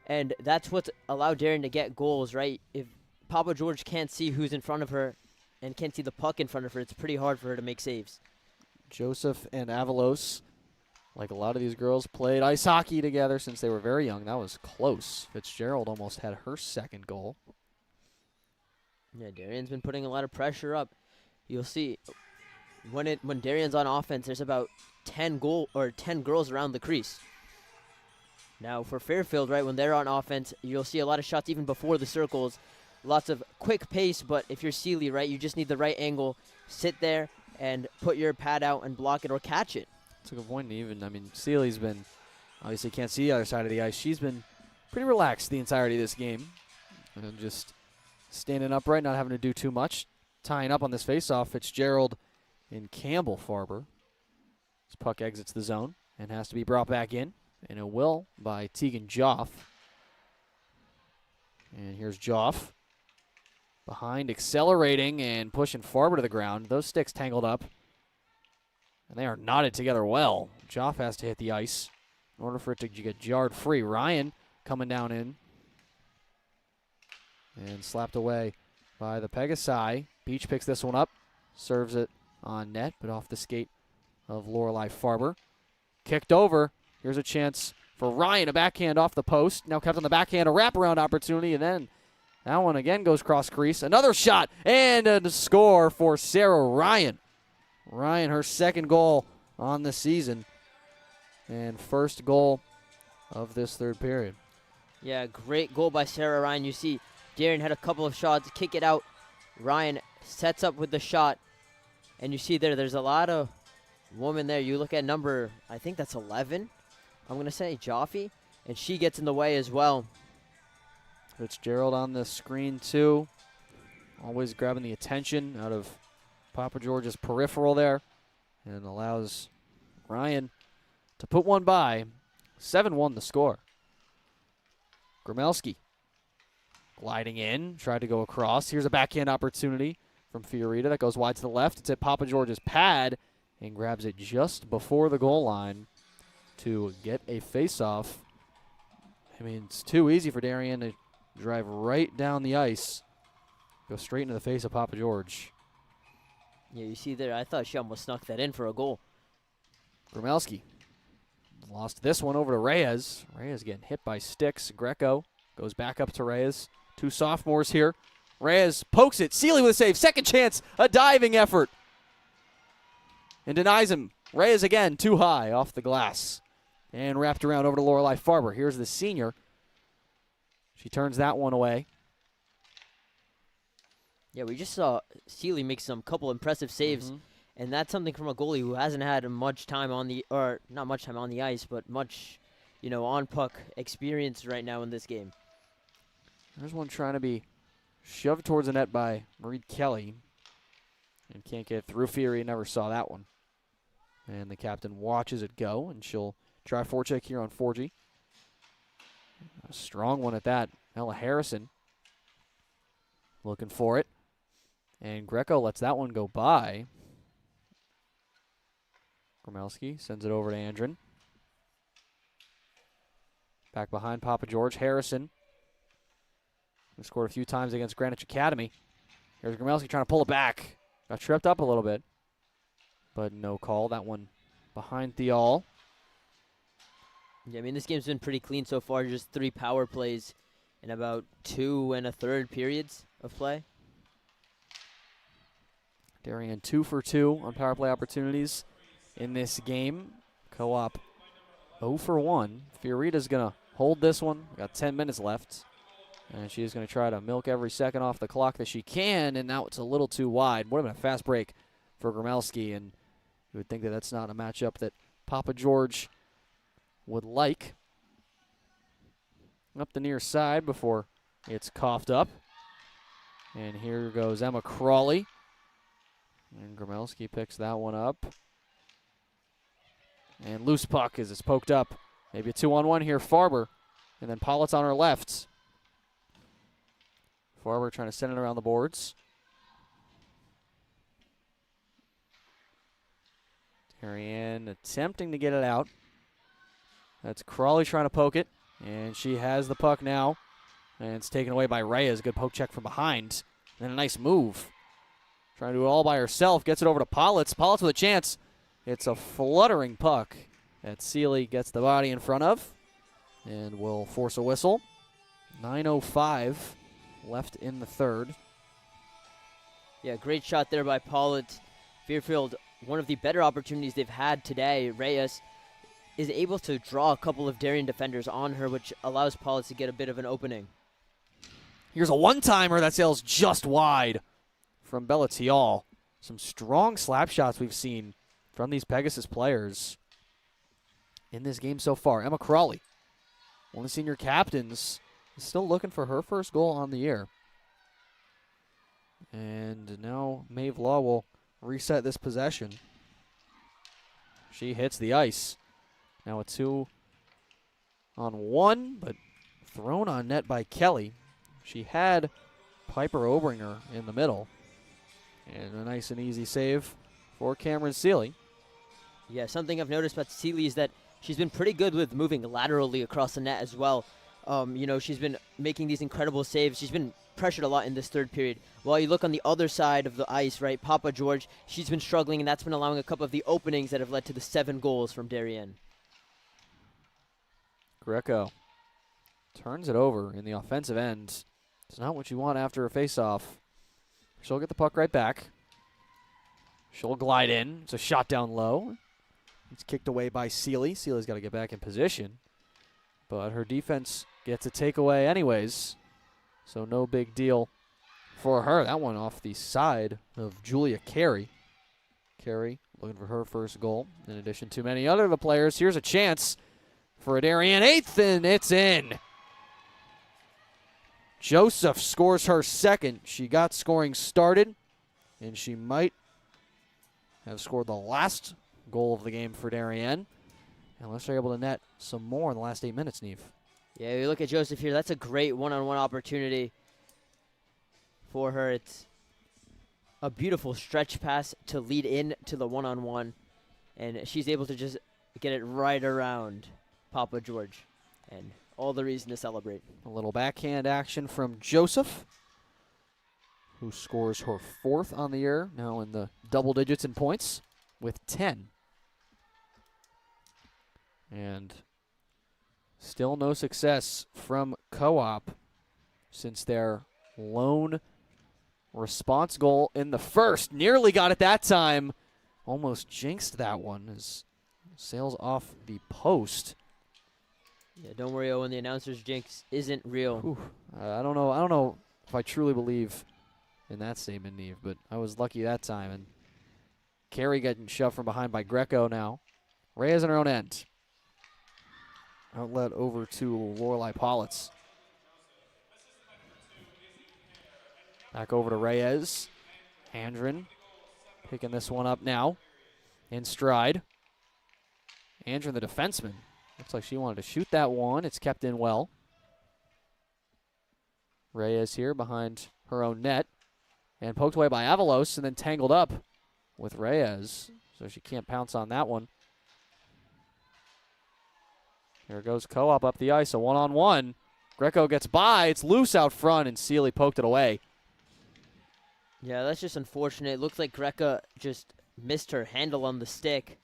And that's what's allowed Darien to get goals, right? If Papa George can't see who's in front of her and can't see the puck in front of her, it's pretty hard for her to make saves. Joseph and Avalos, like a lot of these girls, played ice hockey together since they were very young. That was close. Fitzgerald almost had her 2nd goal. Yeah, Darien's been putting a lot of pressure up. You'll see when Darien's on offense, there's about 10 girls around the crease. Now for Fairfield, right, when they're on offense, you'll see a lot of shots even before the circles. Lots of quick pace, but if you're Sealy, right, you just need the right angle. Sit there and put your pad out and block it or catch it. That's a good point, even. I mean, Sealy's been, obviously can't see the other side of the ice. She's been pretty relaxed the entirety of this game. And just standing upright, not having to do too much. Tying up on this faceoff, Fitzgerald and Campbell Farber. This puck exits the zone and has to be brought back in. And it will by Tegan Joff. And here's Joff. Behind, accelerating and pushing Farber to the ground. Those sticks tangled up. And they are knotted together well. Joff has to hit the ice in order for it to get jarred free. Ryan coming down in. And slapped away by the Pegasi. Beach picks this one up. Serves it on net, but off the skate of Lorelei Farber. Kicked over. Here's a chance for Ryan, a backhand off the post. Now kept on the backhand, a wraparound opportunity, and then that one again goes cross crease. Another shot, and a score for Sarah Ryan. Ryan, her 2nd goal on the season, and 1st goal of this third period. Yeah, great goal by Sarah Ryan. You see Darien had a couple of shots, kick it out. Ryan sets up with the shot, and you see there's a lot of women there. You look at number, I think that's 11. I'm going to say Joffe, and she gets in the way as well. Fitzgerald on the screen, too. Always grabbing the attention out of Papa George's peripheral there, and allows Ryan to put one by. 7-1 the score. Gromelski gliding in, tried to go across. Here's a backhand opportunity from Fiorita that goes wide to the left. It's at Papa George's pad and grabs it just before the goal line to get a face-off. I mean, it's too easy for Darien to drive right down the ice, go straight into the face of Papa George. Yeah, you see there, I thought she almost snuck that in for a goal. Gromelski lost this one over to Reyes. Reyes getting hit by sticks. Greco goes back up to Reyes. 2 sophomores here. Reyes pokes it. Seeley with a save. Second chance. A diving effort. And denies him. Reyes again too high off the glass. And wrapped around over to Lorelei Farber. Here's the senior. She turns that one away. Yeah, we just saw Seeley make some couple impressive saves. And that's something from a goalie who hasn't had much time on the, or not much time on the ice, but much, on puck experience right now in this game. There's one trying to be shoved towards the net by Marie Kelly. And can't get through. Fury never saw that one. And the captain watches it go, and she'll try forecheck here on 4G. A strong one at that. Ella Harrison looking for it. And Greco lets that one go by. Gromelski sends it over to Andren. Back behind Papa George. Harrison, who scored a few times against Greenwich Academy. Here's Gromelski trying to pull it back. Got tripped up a little bit, but no call. That one behind Thial. Yeah, this game's been pretty clean so far. Just 3 power plays in about 2 1/3 periods of play. Darien 2 for 2 on power play opportunities in this game. Co-op 0 for 1. Fiorita's going to hold this one. Got 10 minutes left. And she's going to try to milk every second off the clock that she can. And now it's a little too wide. Would have been a fast break for Gromelski. And you would think that that's not a matchup that Papa George would like. Up the near side before it's coughed up. And here goes Emma Crawley. And Gromelski picks that one up. And loose puck as it's poked up. Maybe a 2-on-1 here. Farber. And then Pollitt's on her left. Farber trying to send it around the boards. Darien attempting to get it out. That's Crawley trying to poke it. And she has the puck now. And it's taken away by Reyes. Good poke check from behind. And then a nice move. Trying to do it all by herself. Gets it over to Pollitt. Pollitt with a chance. It's a fluttering puck that Seeley gets the body in front of. And will force a whistle. 9:05 left in the third. Yeah, great shot there by Pollitt. Fairfield, one of the better opportunities they've had today. Reyes is able to draw a couple of Darien defenders on her, which allows Pollitt to get a bit of an opening. Here's a one-timer that sails just wide from Bella Thial. Some strong slap shots we've seen from these Pegasus players in this game so far. Emma Crawley, one of the senior captains, is still looking for her first goal on the year. And now Maeve Law will reset this possession. She hits the ice. Now a 2-on-1, but thrown on net by Kelly. She had Piper Obringer in the middle. And a nice and easy save for Cameron Seeley. Yeah, something I've noticed about Seeley is that she's been pretty good with moving laterally across the net as well. She's been making these incredible saves. She's been pressured a lot in this third period. While you look on the other side of the ice, right, Papa George, she's been struggling, and that's been allowing a couple of the openings that have led to the 7 goals from Darien. Greco turns it over in the offensive end. It's not what you want after a faceoff. She'll get the puck right back. She'll glide in. It's a shot down low. It's kicked away by Seeley. Seeley's got to get back in position. But her defense gets a takeaway anyways. So no big deal for her. That one off the side of Julia Carey. Carey looking for her first goal. In addition to many other of the players, here's a chance for a Darien 8th, and it's in. Joseph scores her second. She got scoring started, and she might have scored the last goal of the game for Darien, unless they're able to net some more in the last 8 minutes, Neve. Yeah, you look at Joseph here. That's a great one-on-one opportunity for her. It's a beautiful stretch pass to lead in to the one-on-one, and she's able to just get it right around Papa George. And all the reason to celebrate. A little backhand action from Joseph, who scores her 4th on the year, now in the double digits in points with 10. And still no success from Co-op since their lone response goal in the first. Nearly got it that time. Almost jinxed that one as sails off the post. Yeah, don't worry, Owen. The announcer's jinx isn't real. Whew. I don't know if I truly believe in that statement, Neve, but I was lucky that time. And Carey getting shoved from behind by Greco now. Reyes in her own end. Outlet over to Lorelei Politz. Back over to Reyes. Andren picking this one up now. In stride. Andren, the defenseman. Looks like she wanted to shoot that one. It's kept in well. Reyes here behind her own net. And poked away by Avalos and then tangled up with Reyes. So she can't pounce on that one. Here goes Co-op up the ice, a one-on-one. Greco gets by. It's loose out front, and Sealy poked it away. Yeah, that's just unfortunate. It looks like Greca just missed her handle on the stick.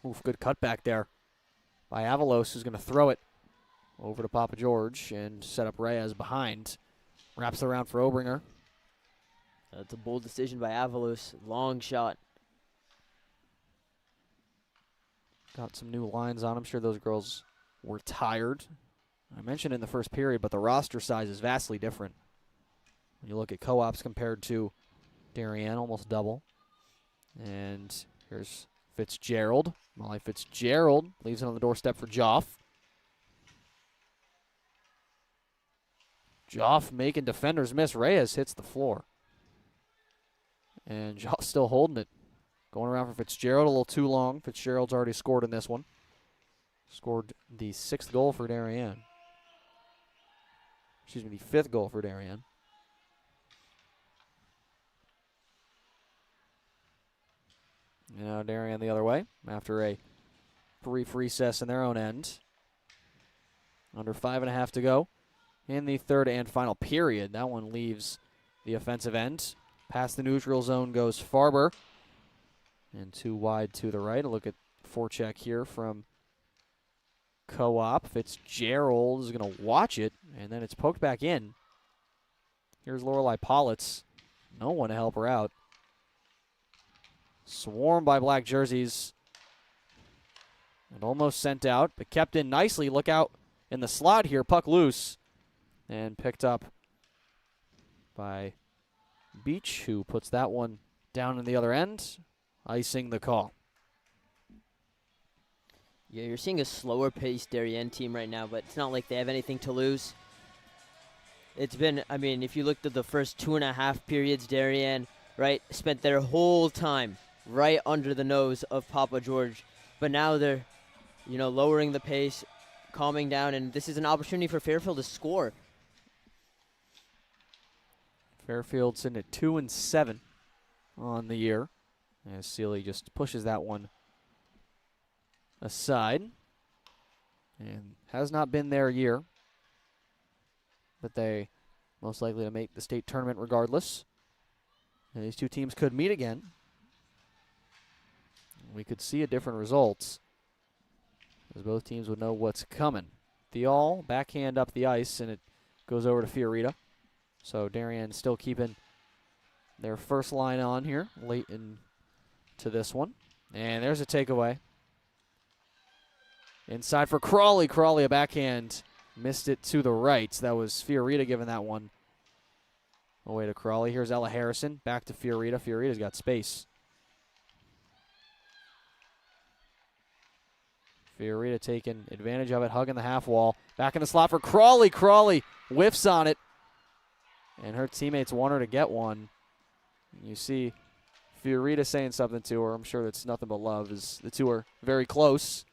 Oof, good cutback there by Avalos, who's going to throw it over to Papa George and set up Reyes behind. Wraps it around for Obringer. That's a bold decision by Avalos. Long shot. Got some new lines on. I'm sure those girls were tired. I mentioned in the first period, but the roster size is vastly different. When you look at Co-ops compared to Darien, almost double. And here's Fitzgerald. Molly Fitzgerald leaves it on the doorstep for Joff. Joff making defenders miss. Reyes hits the floor. And Joff still holding it. Going around for Fitzgerald a little too long. Fitzgerald's already scored in this one. Scored the 6th goal for Darien. Excuse me, the 5th goal for Darien. Now Darien the other way after a brief recess in their own end. Under 5.5 to go in the third and final period. That one leaves the offensive end. Past the neutral zone goes Farber. And too wide to the right. A look at forecheck here from Co-op. Fitzgerald is going to watch it, and then it's poked back in. Here's Lorelei Politz. No one to help her out. Swarmed by black jerseys. And almost sent out, but kept in nicely. Look out in the slot here. Puck loose. And picked up by Beach, who puts that one down in the other end. Icing the call. Yeah, you're seeing a slower paced Darien team right now, but it's not like they have anything to lose. It's been, I mean, if you looked at the first 2.5 periods, Darien, right, spent their whole time right under the nose of Papa George. But now they're, lowering the pace, calming down, and this is an opportunity for Fairfield to score. Fairfield sitting at 2-7 on the year. As Sealy just pushes that one aside. And has not been their year. But they most likely to make the state tournament regardless. And these two teams could meet again. We could see a different results, as both teams would know what's coming. Thial, backhand up the ice, and it goes over to Fiorita. So Darien still keeping their first line on here late into this one. And there's a takeaway. Inside for Crawley. Crawley, a backhand. Missed it to the right. That was Fiorita giving that one away to Crawley. Here's Ella Harrison. Back to Fiorita. Fiorita's got space. Fiorita taking advantage of it, hugging the half wall. Back in the slot for Crawley. Crawley whiffs on it. And her teammates want her to get one. You see Fiorita saying something to her. I'm sure that's nothing but love, as the two are very close.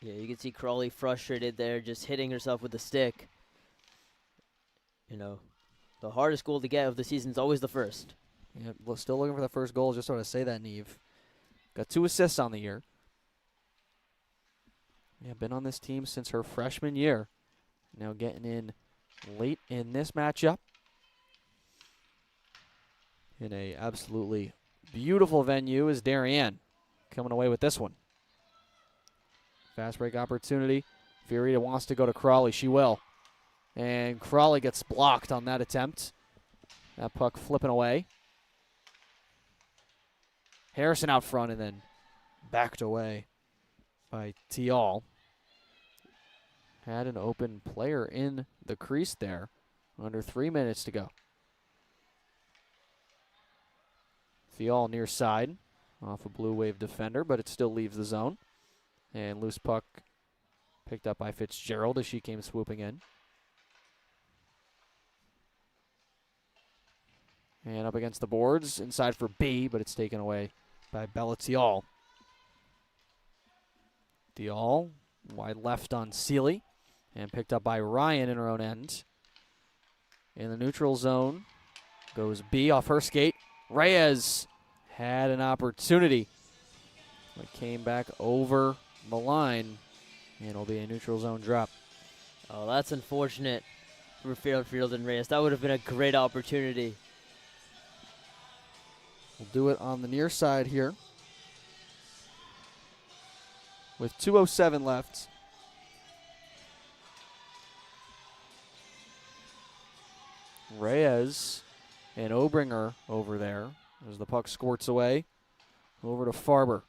Yeah, you can see Crawley frustrated there, just hitting herself with the stick. The hardest goal to get of the season is always the first. Yeah, still looking for the first goal. Just sort of say that, Neve. Got 2 assists on the year. Yeah, been on this team since her freshman year. Now getting in late in this matchup. In a absolutely beautiful venue is Darien coming away with this one. Fast break opportunity. Fiorita wants to go to Crawley. She will. And Crawley gets blocked on that attempt. That puck flipping away. Harrison out front and then backed away by Tial. Had an open player in the crease there. Under 3 minutes to go. Tial near side. Off a Blue Wave defender, but it still leaves the zone. And loose puck picked up by Fitzgerald as she came swooping in. And up against the boards, inside for B, but it's taken away by Bella Tial. Tial, wide left on Seeley, and picked up by Ryan in her own end. In the neutral zone goes B off her skate. Reyes had an opportunity, but came back over the line, and it'll be a neutral zone drop. Oh, that's unfortunate for Fairfield and Reyes. That would have been a great opportunity. We'll do it on the near side here. With 2:07 left. Reyes and Obringer over there as the puck squirts away. Over to Farber.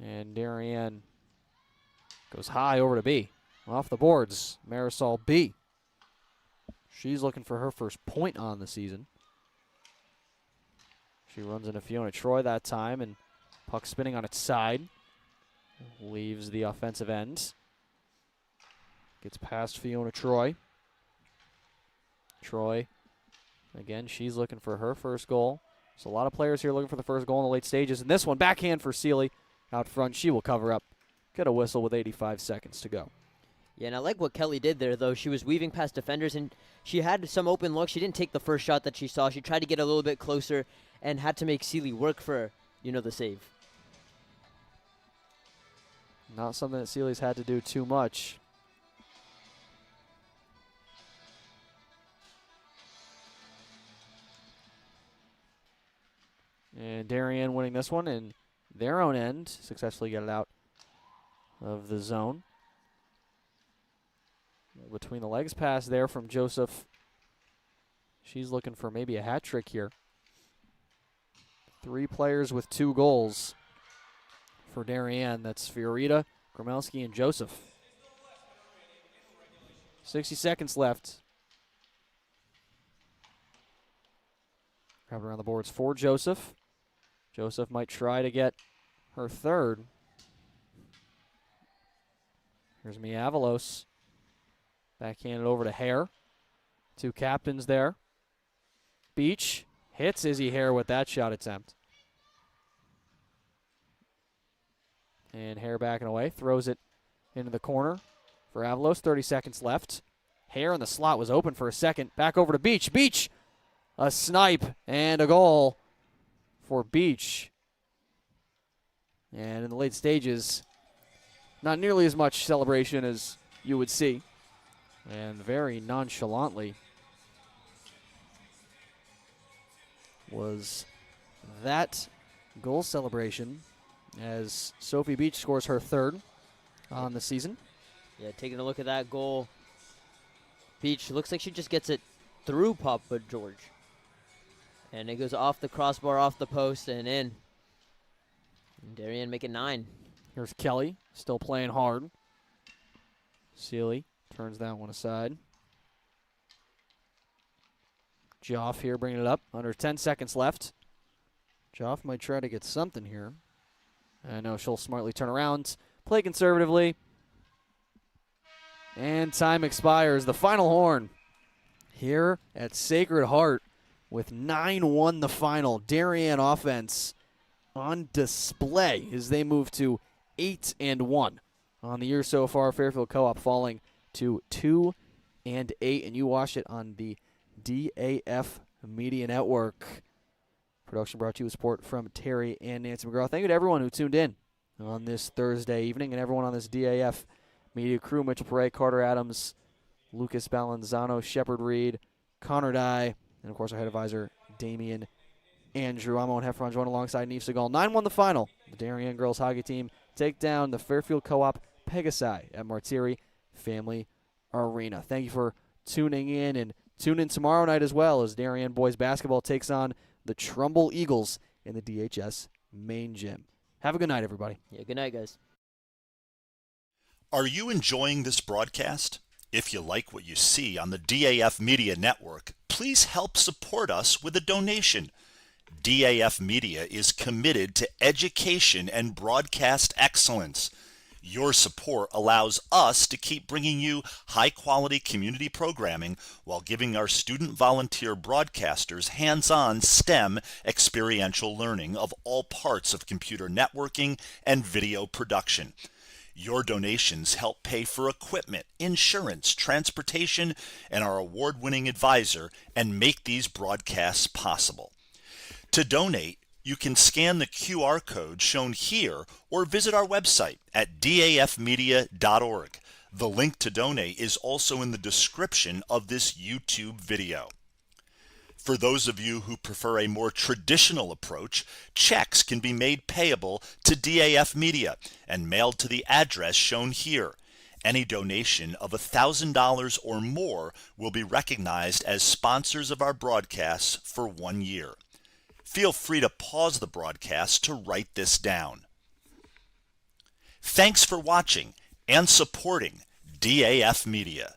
And Darien goes high over to B. Off the boards, Marisol B. She's looking for her first point on the season. She runs into Fiona Troy that time, and puck spinning on its side. Leaves the offensive end. Gets past Fiona Troy. Troy, again, she's looking for her first goal. So a lot of players here looking for the first goal in the late stages. And this one, backhand for Seeley out front. She will cover up. Get a whistle with 85 seconds to go. Yeah, and I like what Kelly did there, though. She was weaving past defenders, and she had some open looks. She didn't take the first shot that she saw. She tried to get a little bit closer and had to make Seeley work for, the save. Not something that Seeley's had to do too much. And Darien winning this one in their own end. Successfully get it out of the zone. Between the legs pass there from Joseph. She's looking for maybe a hat trick here. 3 players with 2 goals for Darien. That's Fiorita, Gromelski, and Joseph. 60 seconds left. Grab around the boards for Joseph. Joseph might try to get her third. Here's Miavalos. Backhanded over to Hare. 2 captains there. Beach hits Izzy Hare with that shot attempt. And Hare backing away. Throws it into the corner for Avalos. 30 seconds left. Hare in the slot was open for a second. Back over to Beach. Beach! A snipe and a goal for Beach. And in the late stages, not nearly as much celebration as you would see. And very nonchalantly was that goal celebration as Sophie Beach scores her third on the season. Yeah, taking a look at that goal. Beach looks like she just gets it through Papa George. And it goes off the crossbar, off the post, and in. And Darien make it 9. Here's Kelly, still playing hard. Seeley turns that one aside. Joff here bringing it up. Under 10 seconds left. Joff might try to get something here. I know she'll smartly turn around, play conservatively. And time expires. The final horn here at Sacred Heart with 9-1 the final. Darien offense on display as they move to 8-1 on the year so far. Fairfield Co-op falling to 2-8, and you watch it on the DAF Media Network. Production brought to you with support from Terry and Nancy McGraw. Thank you to everyone who tuned in on this Thursday evening and everyone on this DAF Media crew. Mitchell Paray, Carter Adams, Lucas Balanzano, Shepard Reed, Connor Dye, and of course our head advisor, Damian Andrew. I'm Owen Heffron, joined alongside Neve Segal. 9-1 the final. The Darien girls hockey team take down the Fairfield Co-op Pegasi at Martiri Family Arena. Thank you for tuning in, and tune in tomorrow night as well as Darien boys basketball takes on the Trumbull Eagles in the DHS main gym. Have a good night, everybody. Yeah, good night, guys. Are you enjoying this broadcast? If you like what you see on the DAF Media Network, please help support us with a donation. DAF Media is committed to education and broadcast excellence. Your support allows us to keep bringing you high-quality community programming while giving our student volunteer broadcasters hands-on STEM experiential learning of all parts of computer networking and video production. Your donations help pay for equipment, insurance, transportation, and our award-winning advisor, and make these broadcasts possible. To donate, you can scan the QR code shown here or visit our website at dafmedia.org. The link to donate is also in the description of this YouTube video. For those of you who prefer a more traditional approach, checks can be made payable to DAF Media and mailed to the address shown here. Any donation of $1,000 or more will be recognized as sponsors of our broadcasts for 1 year. Feel free to pause the broadcast to write this down. Thanks for watching and supporting DAF Media.